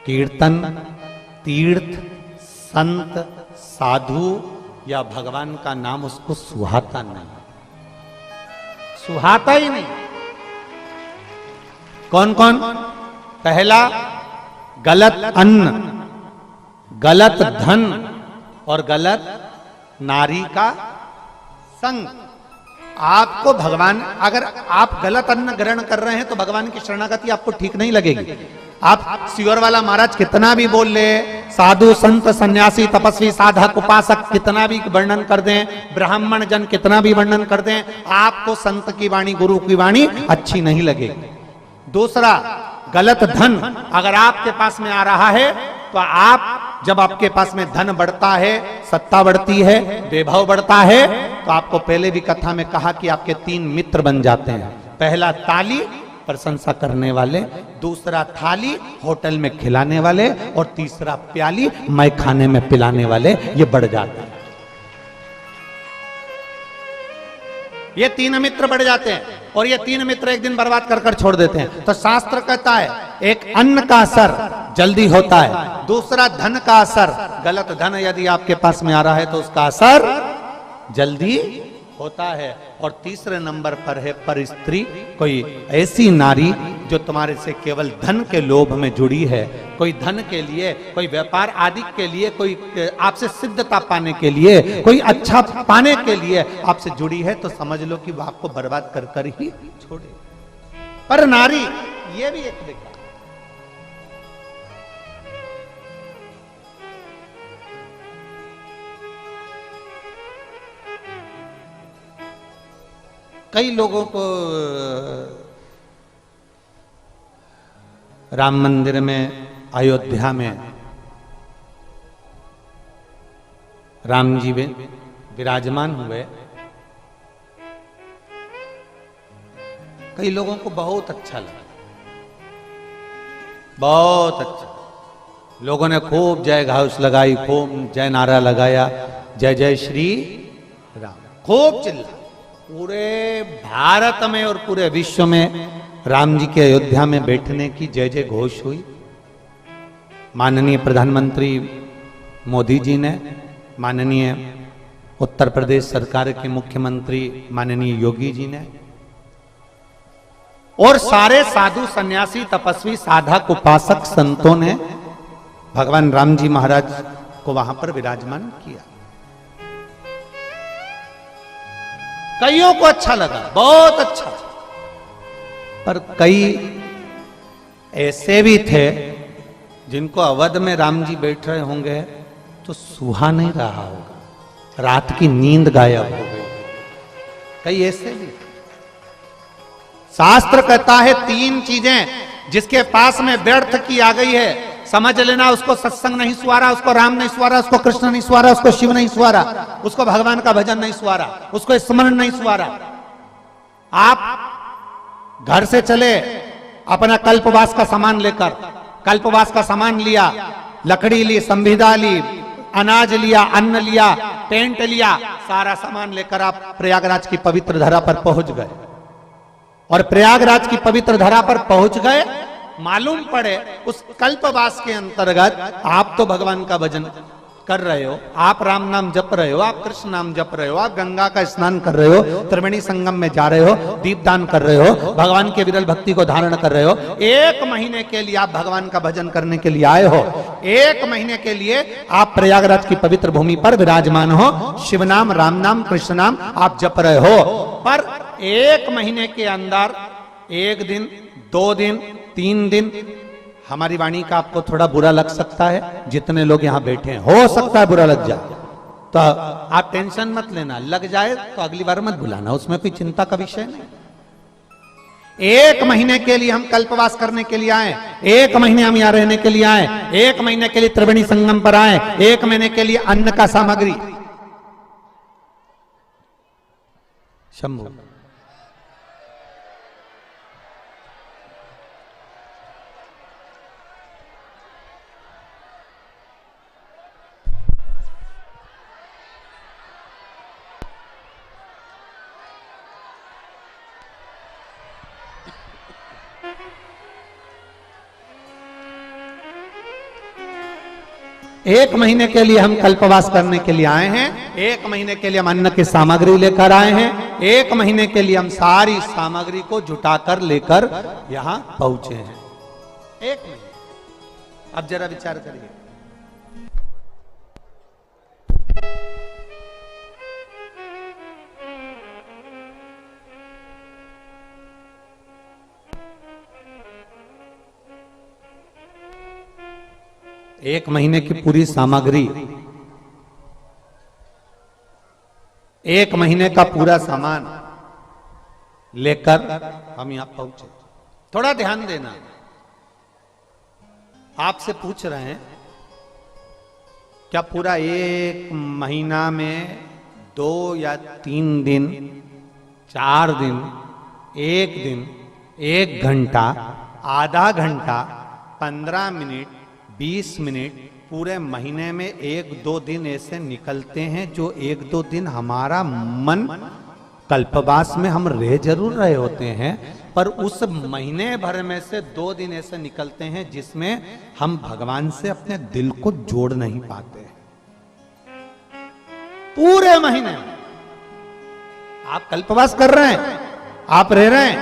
कीर्तन, तीर्थ, संत, साधु या भगवान का नाम उसको सुहाता नहीं, सुहाता ही नहीं। कौन कौन? पहला, गलत अन्न, गलत धन और गलत नारी का संग। आपको भगवान, अगर आप गलत अन्न ग्रहण कर रहे हैं तो भगवान की शरणागति आपको ठीक नहीं लगेगी। आप सियोर वाला महाराज कितना भी बोल ले, साधु संत सन्यासी तपस्वी साधक उपासक कितना भी वर्णन कर दें, ब्राह्मण जन कितना भी वर्णन कर दें, आपको संत की वाणी, गुरु की वाणी अच्छी नहीं लगेगी। दूसरा, गलत धन अगर आपके पास में आ रहा है तो आप, जब आपके पास में धन बढ़ता है, सत्ता बढ़ती है, वैभव बढ़ता है, तो आपको पहले भी कथा में कहा कि आपके 3 मित्र बन जाते हैं। पहला ताली, प्रशंसा करने वाले, दूसरा थाली, होटल में खिलाने वाले, और तीसरा प्याली, मैं खाने में पिलाने वाले, ये बढ़ जाते हैं। ये 3 मित्र बढ़ जाते हैं और ये 3 मित्र एक दिन बर्बाद कर छोड़ देते हैं। तो शास्त्र कहता है, एक अन्न का असर जल्दी होता है। दूसरा, धन का असर, गलत धन यदि आपके पास में आ रहा है तो उसका असर जल्दी होता है। और तीसरे नंबर पर है पर स्त्री, कोई ऐसी नारी जो तुम्हारे से केवल धन के लोभ में जुड़ी है, कोई धन के लिए, कोई व्यापार आदि के लिए, कोई आपसे सिद्धता पाने के लिए, कोई अच्छा पाने के लिए आपसे जुड़ी है, तो समझ लो कि वो आपको बर्बाद कर कर ही छोड़े। पर नारी, ये भी एक देखा, कई लोगों को राम मंदिर में, अयोध्या में राम जी विराजमान हुए, कई लोगों को बहुत अच्छा लगा, बहुत अच्छा। लोगों ने खूब जय घोष लगाई, खूब जय नारा लगाया, जय जय श्री राम, खूब चिल्ला। पूरे भारत में और पूरे विश्व में राम जी के अयोध्या में बैठने की जय जय घोष हुई। माननीय प्रधानमंत्री मोदी जी ने, माननीय उत्तर प्रदेश सरकार के मुख्यमंत्री माननीय योगी जी ने, और सारे साधु सन्यासी तपस्वी साधक उपासक संतों ने भगवान राम जी महाराज को वहां पर विराजमान किया। कईयों को अच्छा लगा, बहुत अच्छा। पर कई ऐसे भी थे जिनको अवध में राम जी बैठ रहे होंगे तो सुहा नहीं रहा होगा, रात की नींद गायब हो गई। कई ऐसे भी। शास्त्र कहता है 3 चीजें जिसके पास में व्यर्थ की आ गई है, समझ लेना उसको सत्संग नहीं सुहारा, उसको राम नहीं सुहारा, उसको कृष्ण नहीं सुहारा, उसको शिव नहीं सुहारा, उसको भगवान का भजन नहीं सुहारा, उसको स्मरण नहीं सुहारा। आप घर से चले अपना कल्पवास का सामान लेकर, कल्पवास का सामान लिया, लकड़ी ली, संविदा ली, अनाज लिया, अन्न लिया, टेंट लिया, सारा सामान लेकर आप प्रयागराज की पवित्र धरा पर पहुंच गए। और प्रयागराज की पवित्र धरा पर पहुंच गए, मालूम पड़े उस कल्पवास के अंतर्गत आप तो भगवान का भजन कर रहे हो, आप राम नाम जप रहे हो, आप कृष्ण नाम जप रहे हो, आप गंगा का स्नान कर रहे हो, त्रिवेणी संगम में जा रहे हो, दीपदान कर रहे हो, भगवान के विरल भक्ति को धारण कर रहे हो। 1 महीने के लिए आप भगवान का भजन करने के लिए आए हो, 1 महीने के लिए आप प्रयागराज की पवित्र भूमि पर विराजमान हो, शिव नाम, राम नाम, कृष्ण नाम आप जप रहे हो। पर 1 महीने के अंदर 1 दिन, 2 दिन, 3 दिन हमारी वाणी का आपको थोड़ा बुरा लग सकता है। जितने लोग यहां बैठे हैं, हो सकता है बुरा लग जाए, तो आप टेंशन मत लेना, लग जाए तो अगली बार मत बुलाना, उसमें कोई चिंता का विषय नहीं। 1 महीने के लिए हम कल्पवास करने के लिए आए, 1 महीने हम यहां रहने के लिए आए, 1 महीने के लिए त्रिवेणी संगम पर आए, 1 महीने के लिए अन्न का सामग्री। शंभू एक महीने के लिए हम कल्पवास करने के लिए आए हैं, 1 महीने के लिए हम अन्न की सामग्री लेकर आए हैं, 1 महीने के लिए हम सारी सामग्री को जुटाकर लेकर यहां पहुंचे हैं। 1 महीने। अब जरा विचार करिए, एक महीने की पूरी सामग्री, 1 महीने का पूरा सामान लेकर हम यहां पहुंचे। थोड़ा ध्यान देना, आपसे पूछ रहे हैं क्या पूरा 1 महीना में 2 या 3 दिन, 4 दिन, 1 दिन, 1 घंटा, आधा घंटा, 15 मिनट, 20 मिनट, पूरे महीने में 1-2 दिन ऐसे निकलते हैं जो 1-2 दिन हमारा मन कल्पवास में हम रह जरूर रहे होते हैं, पर उस महीने भर में से 2 दिन ऐसे निकलते हैं जिसमें हम भगवान से अपने दिल को जोड़ नहीं पाते। पूरे महीने आप कल्पवास कर रहे हैं, आप रह रहे हैं,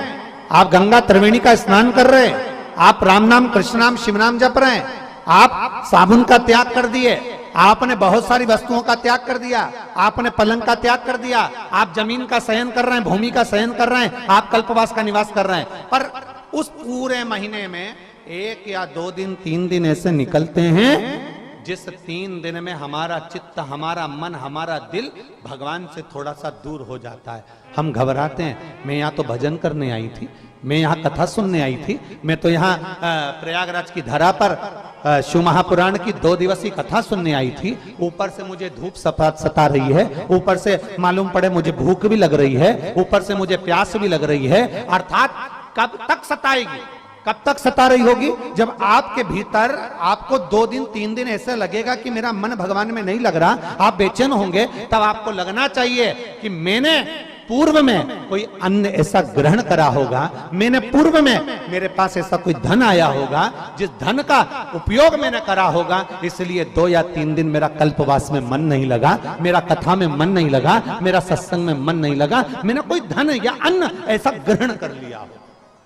आप गंगा त्रिवेणी का स्नान कर रहे हैं, आप राम नाम कृष्ण नाम शिव नाम जप रहे हैं, आप साबुन का त्याग कर दिए, आपने बहुत सारी वस्तुओं का त्याग कर दिया, आपने पलंग का त्याग कर दिया, आप जमीन का शयन कर रहे हैं, भूमि का शयन कर रहे हैं, आप कल्पवास का निवास कर रहे हैं, पर उस पूरे महीने में 1 या 2 दिन 3 दिन ऐसे निकलते हैं जिस 3 दिन में हमारा चित्त, हमारा मन, हमारा दिल भगवान से थोड़ा सा दूर हो जाता है। हम घबराते हैं, मैं यहाँ तो भजन करने आई थी, मैं यहाँ कथा सुनने आई थी, मैं तो यहाँ प्रयागराज की धरा पर शिव महापुराण की 2 दिवसीय कथा सुनने आई थी, ऊपर से मुझे धूप सता रही है, ऊपर से मालूम पड़े मुझे भूख भी लग रही है, ऊपर से मुझे प्यास भी लग रही है। अर्थात कब तक सताएगी, कब तक सता रही होगी? जब आपके भीतर आपको 2 दिन 3 दिन ऐसा लगेगा कि मेरा मन भगवान में नहीं लग रहा, आप बेचैन होंगे, तब आपको लगना चाहिए कि मैंने पूर्व में कोई अन्न ऐसा ग्रहण करा होगा, मैंने पूर्व में मेरे पास ऐसा कोई धन आया होगा जिस धन का उपयोग मैंने करा होगा, इसलिए 2 या 3 दिन मेरा कल्पवास में मन नहीं लगा, मेरा कथा में मन नहीं लगा, मेरा सत्संग में मन नहीं लगा, मैंने कोई धन या अन्न ऐसा ग्रहण कर लिया हो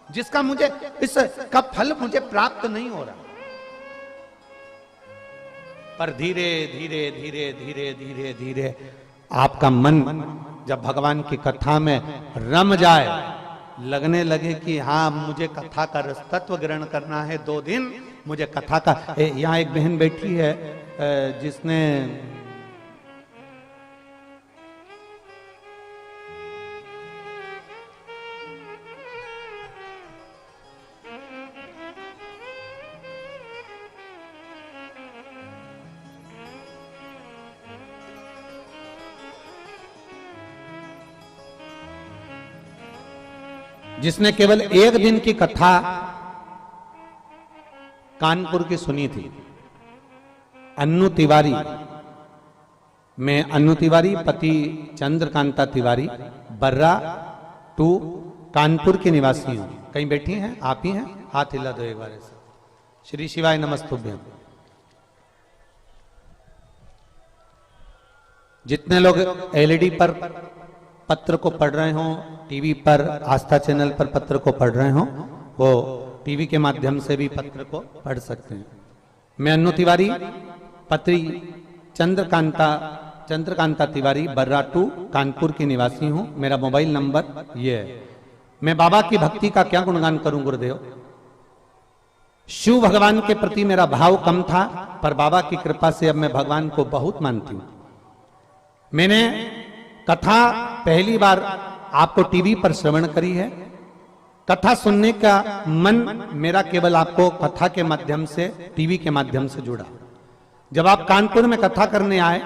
जिसका मुझे इसका फल मुझे प्राप्त नहीं हो रहा। पर धीरे धीरे धीरे धीरे धीरे धीरे आपका मन जब भगवान की कथा में रम जाए, लगने लगे कि हाँ मुझे कथा का रसतत्व ग्रहण करना है, 2 दिन मुझे कथा का। यहाँ एक बहन बैठी है जिसने जिसने केवल 1 दिन की कथा कानपुर की सुनी थी, अन्नू तिवारी। मैं अन्नू तिवारी, पति चंद्रकांता तिवारी, बर्रा 2 कानपुर के निवासी हूं। कहीं बैठी हैं? आप ही हैं? हाथ हिला दो एक बार ऐसे। श्री शिवाय नमस्तुभ्यं। जितने लोग एलईडी पर पत्र को पढ़ रहे हो, टीवी पर आस्था चैनल पर पत्र को पढ़ रहे हो, वो टीवी के माध्यम से भी पत्र को पढ़ सकते हैं। मैं अन्नू तिवारी, पत्री चंद्रकांता तिवारी, बर्रा 2 कानपुर की निवासी हूं। मेरा मोबाइल नंबर ये है। मैं बाबा की भक्ति का क्या गुणगान करूं गुरुदेव। शिव भगवान के प्रति मेरा भाव कम था, पर बाबा की कृपा से अब मैं भगवान को बहुत मानती हूं। मैंने कथा पहली बार आपको टीवी पर श्रवण करी है। कथा सुनने का मन मेरा केवल आपको कथा के माध्यम से, टीवी के माध्यम से जुड़ा। जब आप कानपुर में कथा करने आए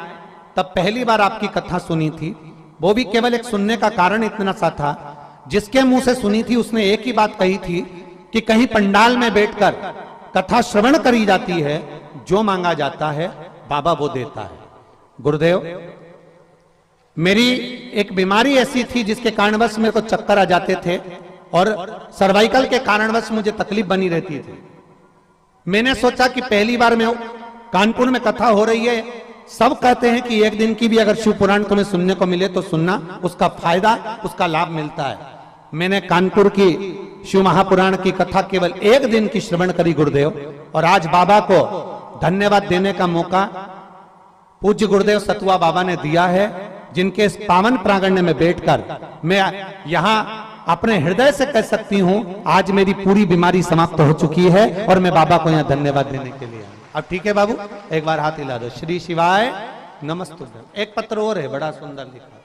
तब पहली बार आपकी कथा सुनी थी, वो भी केवल एक सुनने का कारण इतना सा था, जिसके मुंह से सुनी थी उसने एक ही बात कही थी कि कहीं पंडाल में बैठकर कथा श्रवण करी जाती है, जो मांगा जाता है बाबा वो देता है। गुरुदेव, मेरी एक बीमारी ऐसी थी जिसके कारणवश मेरे को चक्कर आ जाते थे और सर्वाइकल के कारणवश मुझे तकलीफ बनी रहती थी। मैंने सोचा कि पहली बार मैं कानपुर में कथा हो रही है, सब कहते हैं कि 1 दिन की भी अगर शिव पुराण तुम्हें सुनने को मिले तो सुनना, उसका फायदा, उसका लाभ मिलता है। मैंने कानपुर की शिव महापुराण की कथा केवल 1 दिन की श्रवण करी गुरुदेव, और आज बाबा को धन्यवाद देने का मौका पूज्य गुरुदेव सतुआ बाबा ने दिया है, जिनके इस पावन प्रांगण में बैठकर मैं यहाँ अपने हृदय से कह सकती हूँ आज मेरी पूरी बीमारी समाप्त हो चुकी है और मैं बाबा को यहाँ धन्यवाद देने के लिए। अब ठीक है बाबू, एक बार हाथ हिला दो। श्री शिवाय नमस्तुभ्यं। एक पत्र और है, बड़ा सुंदर लिखा।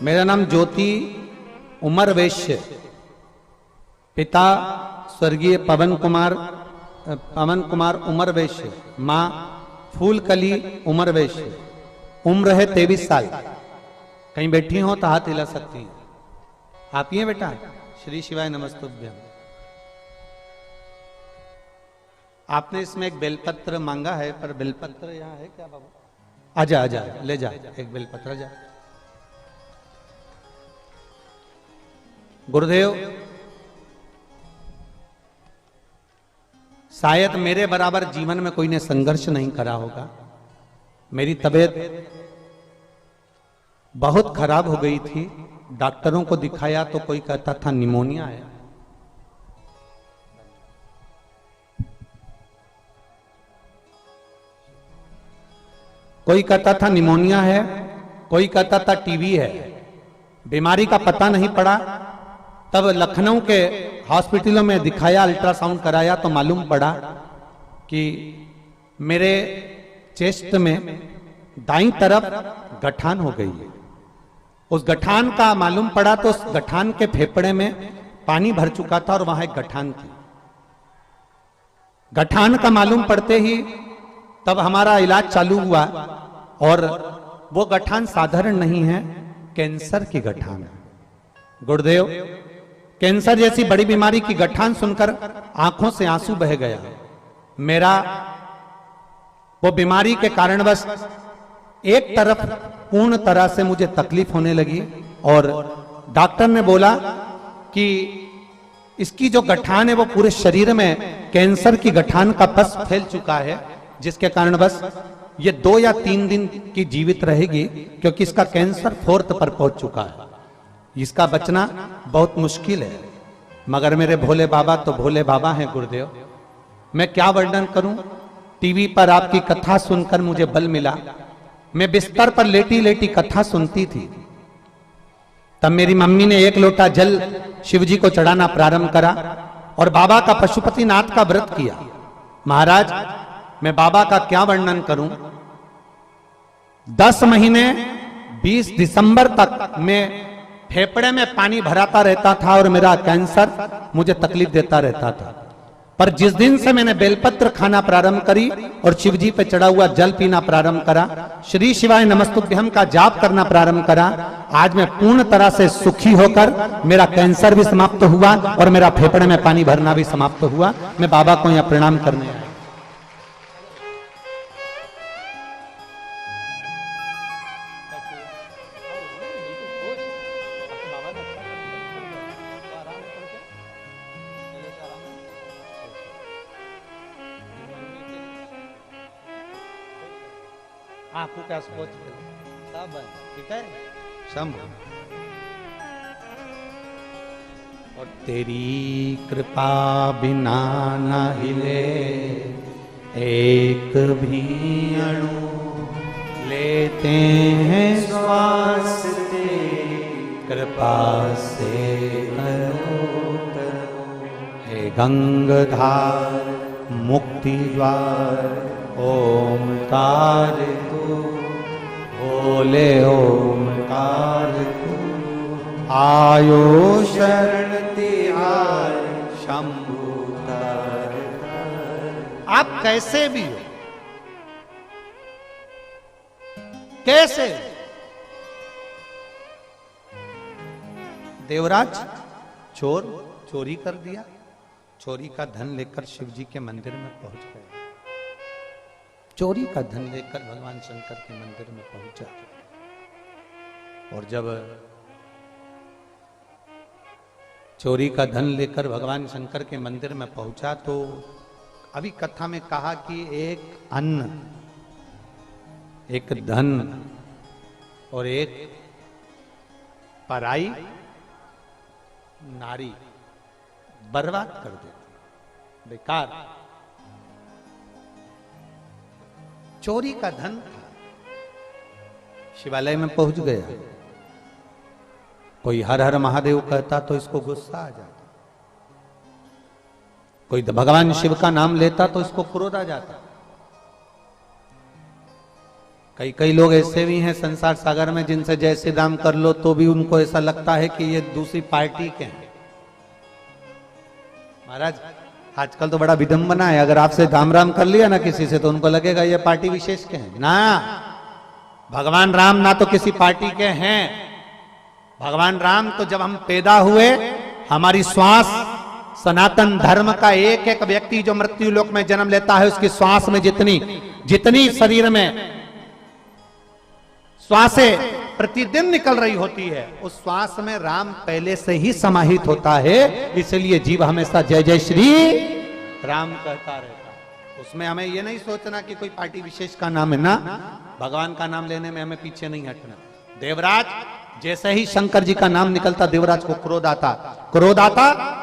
मेरा नाम ज्योति उमर वैश्य, पिता स्वर्गीय पवन कुमार, पवन कुमार उमर वैश्य, माँ फूलकली उमर वैश्य, उम्र है 23 साल। कहीं बैठी हो तो हाथ हिला सकती हैं। आप ही हैं बेटा? श्री शिवाय नमस्तुभ्यम। आपने इसमें एक बेलपत्र मांगा है, पर बेलपत्र यहाँ है क्या बाबू? आजा आजा, ले जा एक बेलपत्र, जा। गुरुदेव, शायद मेरे बराबर जीवन में कोई ने संघर्ष नहीं करा होगा। मेरी तबीयत बहुत खराब हो गई थी। डॉक्टरों को दिखाया तो कोई कहता था निमोनिया है। कोई कहता था निमोनिया है, कोई कहता था टीबी है। बीमारी का पता नहीं पड़ा। तब लखनऊ के हॉस्पिटलों में दिखाया, अल्ट्रासाउंड कराया तो मालूम पड़ा कि मेरे चेस्ट में दाईं तरफ गठान हो गई है। उस गठान का मालूम पड़ा तो उस गठान के फेफड़े में पानी भर चुका था और वहां एक गठान थी। गठान का मालूम पड़ते ही तब हमारा इलाज चालू हुआ और वो गठान साधारण नहीं है, कैंसर की गठान है। गुरुदेव, कैंसर जैसी बड़ी बीमारी की गठान सुनकर आंखों से आंसू बह गया। मेरा वो बीमारी के कारणवश एक तरफ पूर्ण तरह से मुझे तकलीफ होने लगी और डॉक्टर ने बोला कि इसकी जो गठान है वो पूरे शरीर में कैंसर की गठान का पस फैल चुका है, जिसके कारणवश ये 2 या 3 दिन की जीवित रहेगी, क्योंकि इसका कैंसर 4th पर पहुंच चुका है। इसका बचना बहुत मुश्किल है। मगर मेरे भोले बाबा तो भोले बाबा हैं गुरुदेव। मैं क्या वर्णन करूं। टीवी पर आपकी कथा सुनकर मुझे बल मिला। मैं बिस्तर पर लेटी लेटी कथा सुनती थी। तब मेरी मम्मी ने 1 लोटा जल शिवजी को चढ़ाना प्रारंभ करा और बाबा का पशुपतिनाथ का व्रत किया। महाराज, मैं बाबा का क्या वर्णन करूं। 10 महीने 20 दिसंबर तक मैं फेफड़े में पानी भराता रहता था और मेरा कैंसर मुझे तकलीफ देता रहता था। पर जिस दिन से मैंने बेलपत्र खाना प्रारंभ करी और शिवजी पे चढ़ा हुआ जल पीना प्रारंभ करा, श्री शिवाय नमस्तुभ्यम का जाप करना प्रारंभ करा, आज मैं पूर्ण तरह से सुखी होकर मेरा कैंसर भी समाप्त हुआ और मेरा फेफड़े में पानी भरना भी समाप्त हुआ। मैं बाबा को यहाँ प्रणाम करने आया। आंखों का सोच सब ठीक है शंभु। और तेरी कृपा बिना न हिले एक भी अणु, लेते हैं श्वास तेरी कृपा से हे गंगाधार मुक्ति द्वार ओमकार तू, बोले ओमकार तू, आयो शरण तिहार शंभु तार। आप कैसे भी हो, कैसे देवराज चोर चोरी कर दिया, चोरी का धन लेकर शिवजी के मंदिर में पहुंच गया। चोरी का धन लेकर भगवान शंकर के मंदिर में पहुंचा और जब चोरी का धन लेकर भगवान शंकर के मंदिर में पहुंचा तो अभी कथा में कहा कि एक अन्न, एक धन और एक पराई नारी बर्बाद कर देती, बेकार। चोरी का धन था, शिवालय में पहुंच गया। कोई हर हर महादेव कहता तो इसको गुस्सा आ जाता, कोई भगवान शिव का नाम लेता तो इसको क्रोध आ जाता। कई लोग ऐसे भी हैं संसार सागर में जिनसे जय श्री राम कर लो तो भी उनको ऐसा लगता है कि ये दूसरी पार्टी के हैं। महाराज आजकल तो बड़ा विडंबना है, अगर आपसे राम राम कर लिया ना किसी से तो उनको लगेगा ये पार्टी विशेष के हैं ना। भगवान राम ना तो किसी पार्टी के हैं। भगवान राम तो जब हम पैदा हुए, हमारी श्वास, सनातन धर्म का एक एक व्यक्ति जो मृत्यु लोक में जन्म लेता है, उसकी श्वास में जितनी शरीर में श्वासें प्रतिदिन निकल रही होती है, उस श्वास में राम पहले से ही समाहित होता है। इसलिए जीव हमेशा जय जय श्री राम कहता रहता है। उसमें हमें यह नहीं सोचना कि कोई पार्टी विशेष का नाम है ना, भगवान का नाम लेने में हमें पीछे नहीं हटना। देवराज, जैसे ही शंकर जी का नाम निकलता, देवराज को क्रोध आता,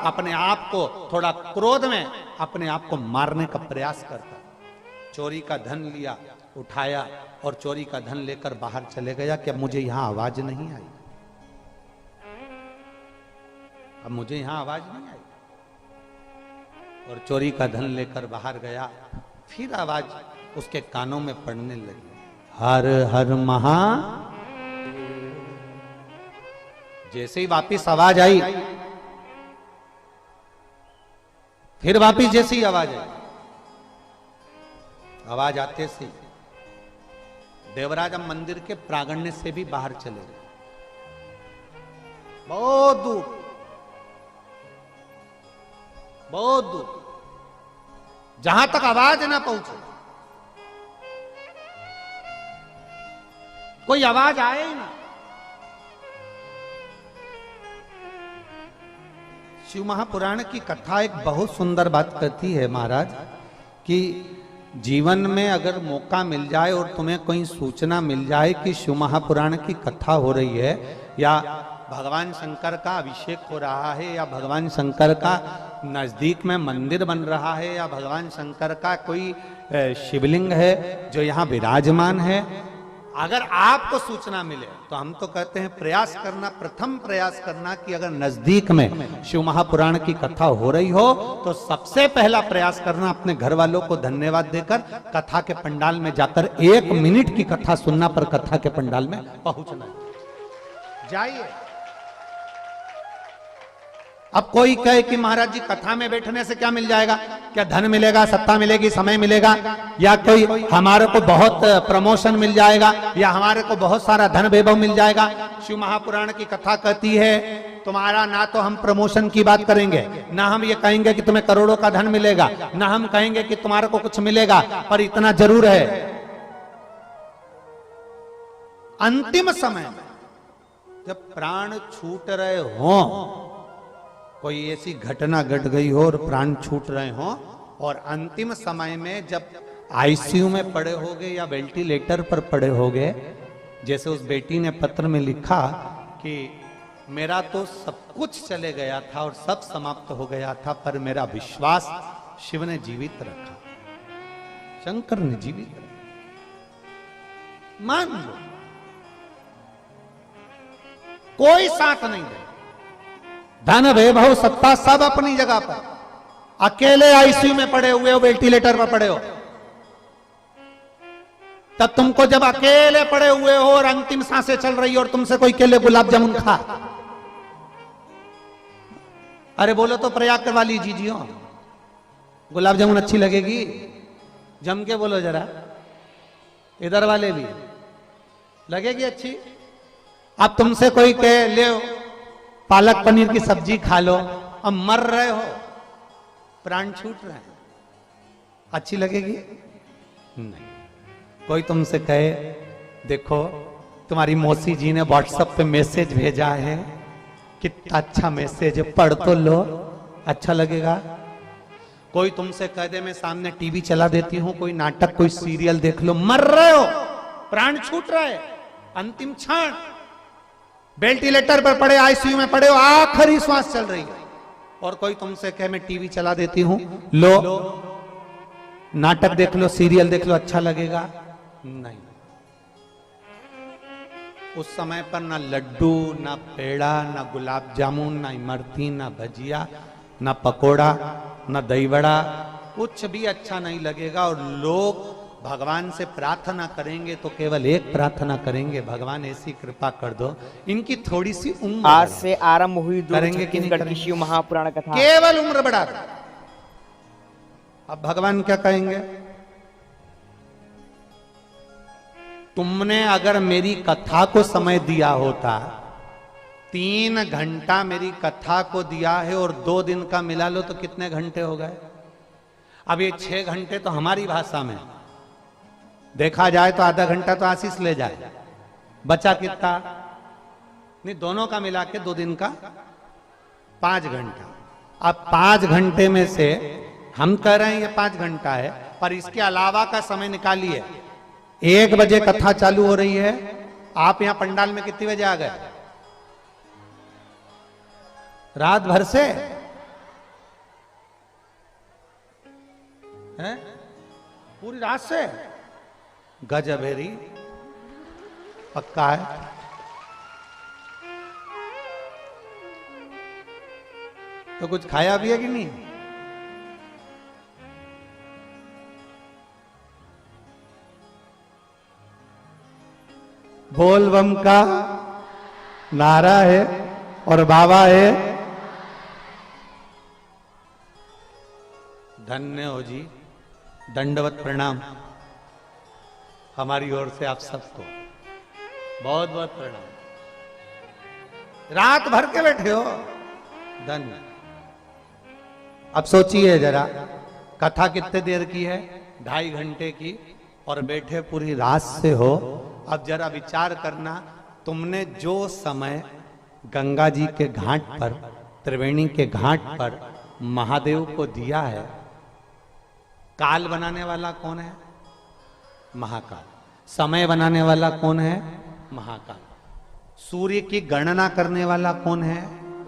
अपने आप को थोड़ा क्रोध में अपने आप को मारने का प्रयास करता। चोरी का धन लिया, उठाया और चोरी का धन लेकर बाहर चले गया कि अब मुझे यहां आवाज नहीं आई, अब मुझे यहां आवाज नहीं आई। और चोरी का धन लेकर बाहर गया, फिर आवाज उसके कानों में पड़ने लगी, हर हर महा। जैसे ही वापिस आवाज आई, फिर वापिस जैसी ही आवाज आई, आवाज आते से देवराज अब मंदिर के प्रांगण से भी बाहर चले गए, बहुत दूर, बहुत दूर, जहां तक आवाज ना पहुंचे, कोई आवाज आए ही ना। शिव महापुराण की कथा एक बहुत सुंदर बात कहती है महाराज कि जीवन में अगर मौका मिल जाए और तुम्हें कोई सूचना मिल जाए कि शिव महापुराण की कथा हो रही है, या भगवान शंकर का अभिषेक हो रहा है, या भगवान शंकर का नजदीक में मंदिर बन रहा है, या भगवान शंकर का कोई शिवलिंग है जो यहाँ विराजमान है, अगर आपको सूचना मिले तो हम तो कहते हैं प्रयास करना, प्रथम प्रयास करना कि अगर नजदीक में शिव महापुराण की कथा हो रही हो तो सबसे पहला प्रयास करना अपने घर वालों को धन्यवाद देकर कथा के पंडाल में जाकर 1 मिनट की कथा सुनना पर कथा के पंडाल में पहुंचना। जाइए। अब कोई कहे कि महाराज जी कथा में बैठने से क्या मिल जाएगा, क्या धन मिलेगा, सत्ता मिलेगी, समय मिलेगा, या कोई हमारे को बहुत प्रमोशन मिल जाएगा, या हमारे को बहुत सारा धन वैभव मिल जाएगा। शिव महापुराण की कथा कहती है तुम्हारा ना तो हम प्रमोशन की बात करेंगे, ना हम ये कहेंगे कि तुम्हें करोड़ों का धन मिलेगा, ना हम कहेंगे कि तुम्हारे को कुछ मिलेगा, पर इतना जरूर है अंतिम समय में जब प्राण छूट रहे हों, कोई ऐसी घटना घट गई हो और प्राण छूट रहे हों, और अंतिम समय में जब आईसीयू में पड़े होगे या वेंटिलेटर पर पड़े होगे, जैसे उस बेटी ने पत्र में लिखा कि मेरा तो सब कुछ चले गया था और सब समाप्त हो गया था, पर मेरा विश्वास शिव ने जीवित रखा, शंकर ने जीवित रखा। मान लो कोई साथ नहीं दे, धन वैभव सत्ता सब अपनी जगह पर, अकेले आईसीयू में पड़े हुए हो, वेंटिलेटर पर पड़े हो, तब तुमको जब अकेले पड़े हुए हो और अंतिम सांसें चल रही हो और तुमसे कोई केले गुलाब जामुन खा, अरे बोलो तो प्रयाग करवा लीजिए जी, गुलाब जामुन अच्छी लगेगी, जम के बोलो जरा, इधर वाले भी लगेगी अच्छी। अब तुमसे कोई कहे ले पालक पनीर की सब्जी खा लो, अब मर रहे हो, प्राण छूट रहे हैं, अच्छी लगेगी? नहीं। कोई तुमसे कहे देखो तुम्हारी मौसी जी ने व्हाट्सएप पे मैसेज भेजा है, कितना अच्छा मैसेज है, पढ़ तो लो, अच्छा लगेगा? कोई तुमसे कह दे मैं सामने टीवी चला देती हूं, कोई नाटक कोई सीरियल देख लो, मर रहे हो, प्राण छूट रहा है, अंतिम क्षण, वेंटिलेटर पर पड़े, आईसीयू में पड़े हो, आखिरी श्वास चल रही है, और कोई तुमसे कहे मैं टीवी चला देती हूं, लो नाटक देख लो, सीरियल देख लो, अच्छा लगेगा? नहीं। उस समय पर ना लड्डू, ना पेड़ा, ना गुलाब जामुन, ना इमरती, ना भजिया, ना पकोड़ा, ना दही वड़ा, कुछ भी अच्छा नहीं लगेगा। और लोग भगवान से प्रार्थना करेंगे तो केवल एक प्रार्थना करेंगे, भगवान ऐसी कृपा कर दो इनकी थोड़ी सी उम्र, आज से आरंभ हुई करेंगे कि नहीं छत्तीसगढ़ की शिव महापुराण कथा, केवल उम्र बढ़ा दो, अब भगवान क्या कहेंगे? तुमने अगर मेरी कथा को समय दिया होता, 3 घंटा मेरी कथा को दिया है और 2 दिन का मिला लो तो कितने घंटे हो गए? अब ये 6 घंटे तो हमारी भाषा में देखा जाए तो आधा घंटा तो आशीष ले जाए, बचा कितना? नहीं, दोनों का मिला के 2 दिन का 5 घंटा। अब 5 घंटे में से हम कह रहे हैं ये 5 घंटा है, पर इसके अलावा का समय निकालिए। 1 बजे कथा चालू हो रही है, आप यहां पंडाल में कितने बजे आ गए? रात भर से है? पूरी रात से? गजब है री, पक्का है। तो कुछ खाया भी है कि नहीं? बोल बम का नारा है और बाबा है। धन्य हो जी, दंडवत प्रणाम हमारी ओर से आप सबको, बहुत बहुत प्रणाम। रात भर के बैठे हो, धन्य। अब सोचिए जरा, कथा कितने देर की है? 2.5 घंटे की, और बैठे पूरी रात से हो। अब जरा विचार करना, तुमने जो समय गंगा जी के घाट पर, त्रिवेणी के घाट पर महादेव को दिया है, काल बनाने वाला कौन है? महाकाल। समय बनाने वाला कौन है? महाकाल। सूर्य की गणना करने वाला कौन है?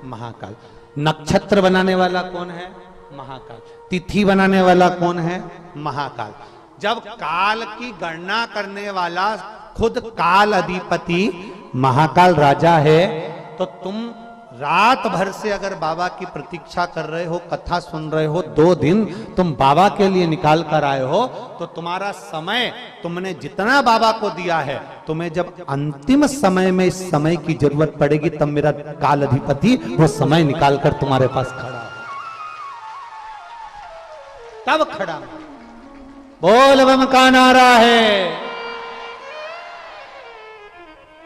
महाकाल। नक्षत्र बनाने वाला कौन है? महाकाल। तिथि बनाने वाला कौन है? महाकाल। जब काल की गणना करने वाला खुद काल अधिपति महाकाल राजा है, तो तुम रात भर से अगर बाबा की प्रतीक्षा कर रहे हो, कथा सुन रहे हो, 2 दिन तुम बाबा के लिए निकाल कर आए हो, तो तुम्हारा समय तुमने जितना बाबा को दिया है, तुम्हें जब अंतिम समय में इस समय की जरूरत पड़ेगी, तब मेरा काल अधिपति वो समय निकाल कर तुम्हारे पास खड़ा, तब खड़ा। बोल बम का नारा है।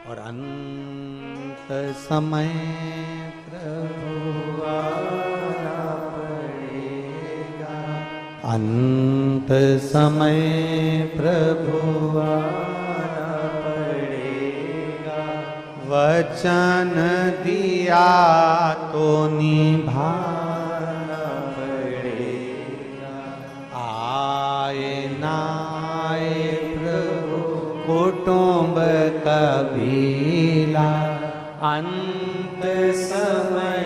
और अंत समय प्रभु आना पड़ेगा, अंत समय प्रभु आना पड़ेगा, वचन दिया तो निभाना पड़ेगा, आए ना आए प्रभु कुटुंब कबीला, अंत समय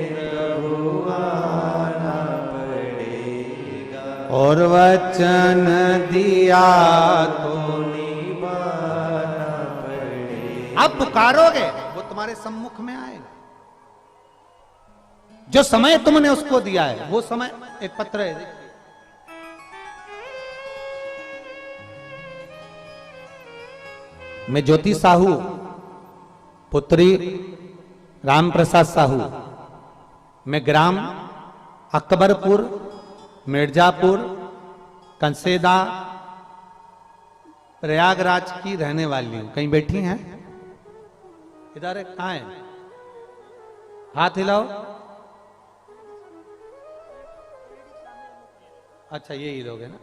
प्रभु आना पड़ेगा, और वचन दिया तो निभाना पड़ेगा। अब पुकारोगे वो तुम्हारे सम्मुख में आएगा। जो समय तुमने उसको दिया है, वो समय, एक पत्र है देखिए, मैं ज्योति साहू पुत्री राम प्रसाद साहू, मैं ग्राम अकबरपुर मिर्जापुर कंसेदा प्रयागराज की रहने वाली हूं। कहीं बैठी हैं? इधर है, कहां है? हाथ हिलाओ। अच्छा, यही लोग है ना।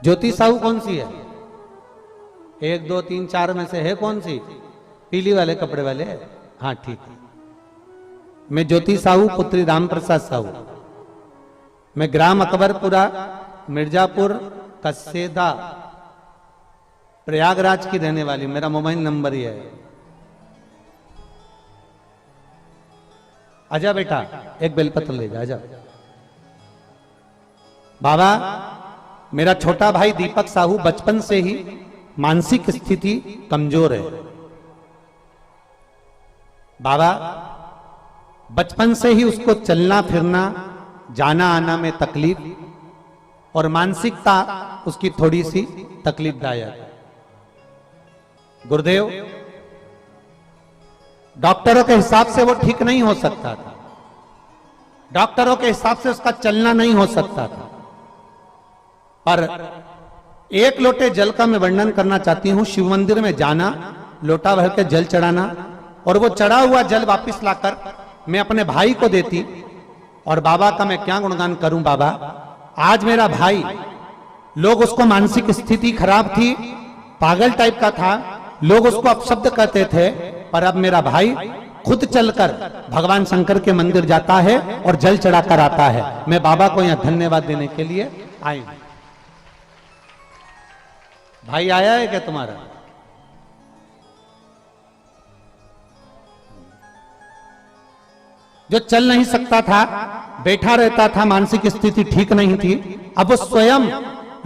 ज्योति साहू कौन सी है? 1 2 3 4 में से है कौन सी? पीली वाले कपड़े वाले? हाँ ठीक है। मैं ज्योति साहू पुत्री राम प्रसाद साहू, मैं ग्राम अकबरपुरा मिर्जापुर कसेदा प्रयागराज की रहने वाली। मेरा मोबाइल नंबर ये है। आजा बेटा, एक बेलपत्र ले जा, आजा। बाबा, मेरा छोटा भाई दीपक साहू बचपन से ही मानसिक स्थिति कमजोर है। बाबा, बचपन से ही उसको चलना फिरना जाना आना में तकलीफ और मानसिकता उसकी थोड़ी सी तकलीफदायक। गुरुदेव, डॉक्टरों के हिसाब से वो ठीक नहीं हो सकता था। डॉक्टरों के हिसाब से उसका चलना नहीं हो सकता था। पर एक लोटे जल का मैं वर्णन करना चाहती हूं। शिव मंदिर में जाना, लोटा भर के जल चढ़ाना, और वो चढ़ा हुआ जल वापस लाकर मैं अपने भाई को देती। और बाबा का मैं क्या गुणगान करूं। बाबा, आज मेरा भाई, लोग उसको मानसिक स्थिति खराब थी, पागल टाइप का था, लोग उसको अपशब्द कहते थे, पर अब मेरा भाई खुद चलकर भगवान शंकर के मंदिर जाता है और जल चढ़ाकर आता है। मैं बाबा को यहां धन्यवाद देने के लिए आई हूं। भाई आया है क्या तुम्हारा? जो चल नहीं सकता था, बैठा रहता था, मानसिक स्थिति ठीक नहीं थी, अब वो स्वयं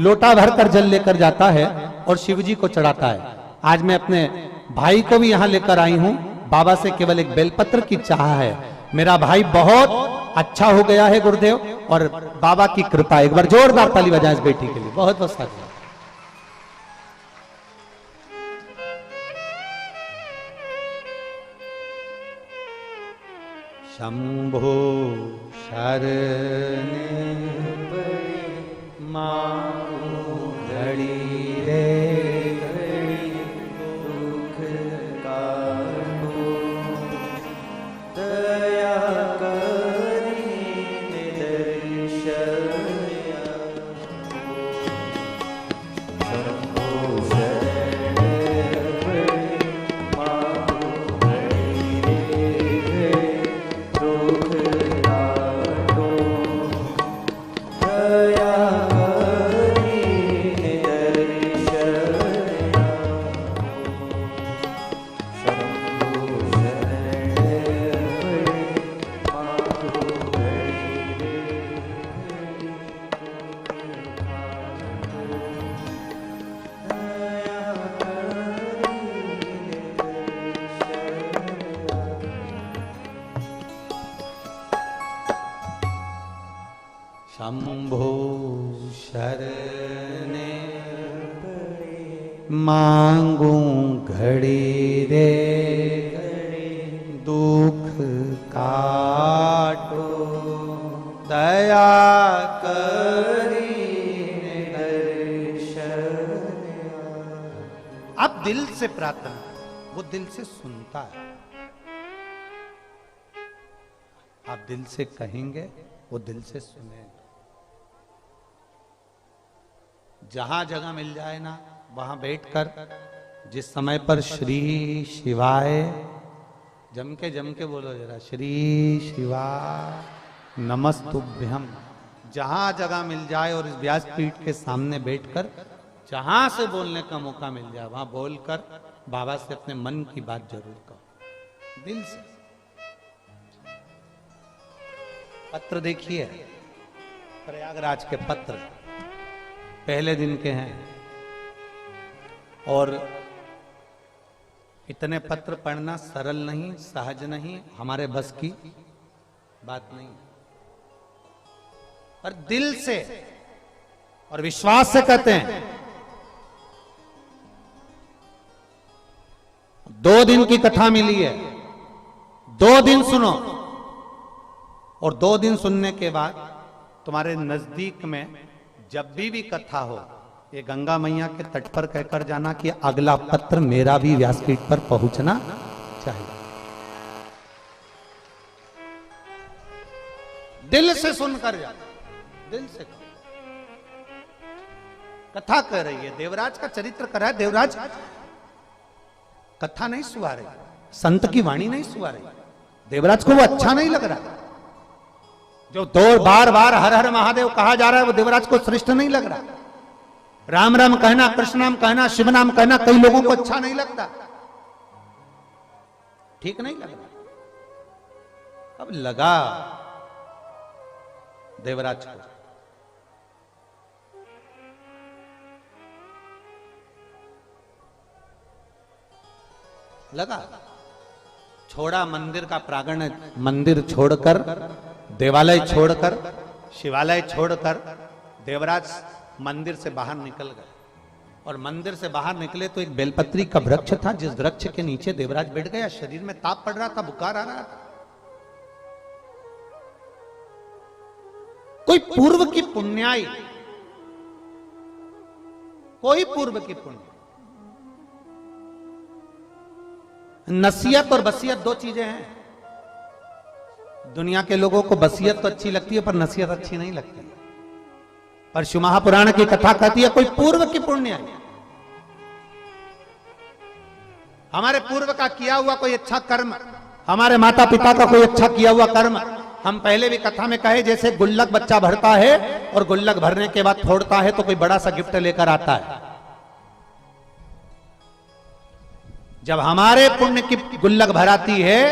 लोटा भरकर जल लेकर जाता है और शिव जी को चढ़ाता है। आज मैं अपने भाई को भी यहां लेकर आई हूं। बाबा से केवल एक बेलपत्र की चाह है। मेरा भाई बहुत अच्छा हो गया है गुरुदेव, और बाबा की कृपा। एक बार जोरदार ताली बजाएं इस बेटी के लिए। बहुत बहुत साधुवाद। शंभो शरणे मां घड़ी रे दुख काटो, दया करी दर्शन शंभो शरण मां घड़ी रे दुख काटो, दया शंभो शरणे मांगू घड़ी रे दुख काटो, दया करी दर्शन। अब दिल से प्रार्थना, वो दिल से सुनता है। आप दिल से कहेंगे, वो दिल से सुनेगा। जहां जगह मिल जाए ना, वहां बैठकर जिस समय पर श्री शिवाय, जम के बोलो जरा, श्री शिवाय नमस्तुभ्यम। जहां जगह मिल जाए और इस व्यासपीठ के सामने बैठकर जहां से बोलने का मौका मिल जाए, वहां बोलकर बाबा से अपने मन की बात जरूर कहो, दिल से। पत्र देखिए, प्रयागराज के पत्र पहले दिन के हैं, और इतने पत्र पढ़ना सरल नहीं, सहज नहीं, हमारे बस की बात नहीं, पर दिल से और विश्वास से कहते हैं। 2 दिन की कथा मिली है, 2 दिन सुनो, और 2 दिन सुनने के बाद तुम्हारे नजदीक में जब भी कथा हो, ये गंगा मैया के तट पर कहकर जाना कि अगला पत्र मेरा भी व्यासपीठ पर पहुंचना चाहिए। दिल से सुनकर जा, दिल से कथा कह रही है, देवराज का चरित्र कर रहा है। देवराज कथा नहीं सुहा रही, संत की वाणी नहीं सुहा रही, देवराज को वो अच्छा नहीं लग रहा। जो 2 बार हर हर महादेव कहा जा रहा है, वो देवराज को श्रेष्ठ नहीं लग रहा। राम राम कहना, कृष्ण नाम कहना, शिव नाम कहना कई लोगों को अच्छा नहीं लगता, ठीक नहीं लग रहा। अब लगा देवराज को, लगा, छोड़ा मंदिर का प्रांगण, मंदिर छोड़कर, देवालय छोड़कर, शिवालय छोड़कर देवराज मंदिर से बाहर निकल गए। और मंदिर से बाहर निकले तो एक बेलपत्री का वृक्ष था, जिस वृक्ष के नीचे देवराज बैठ गया। शरीर में ताप पड़ रहा था, बुखार आ रहा था। कोई पूर्व की पुण्याई, कोई पूर्व की पुण्य। नसीहत और वसीयत दो चीजें हैं। दुनिया के लोगों को वसीयत तो अच्छी लगती है पर नसीहत अच्छी नहीं लगती। पर शिव महापुराण की कथा कहती है कोई पूर्व की पुण्य है, हमारे पूर्व का किया हुआ कोई अच्छा कर्म, हमारे माता पिता का कोई अच्छा किया हुआ कर्म। हम पहले भी कथा में कहे जैसे गुल्लक बच्चा भरता है और गुल्लक भरने के बाद फोड़ता है तो कोई बड़ा सा गिफ्ट लेकर आता है। जब हमारे पुण्य की गुल्लक भराती है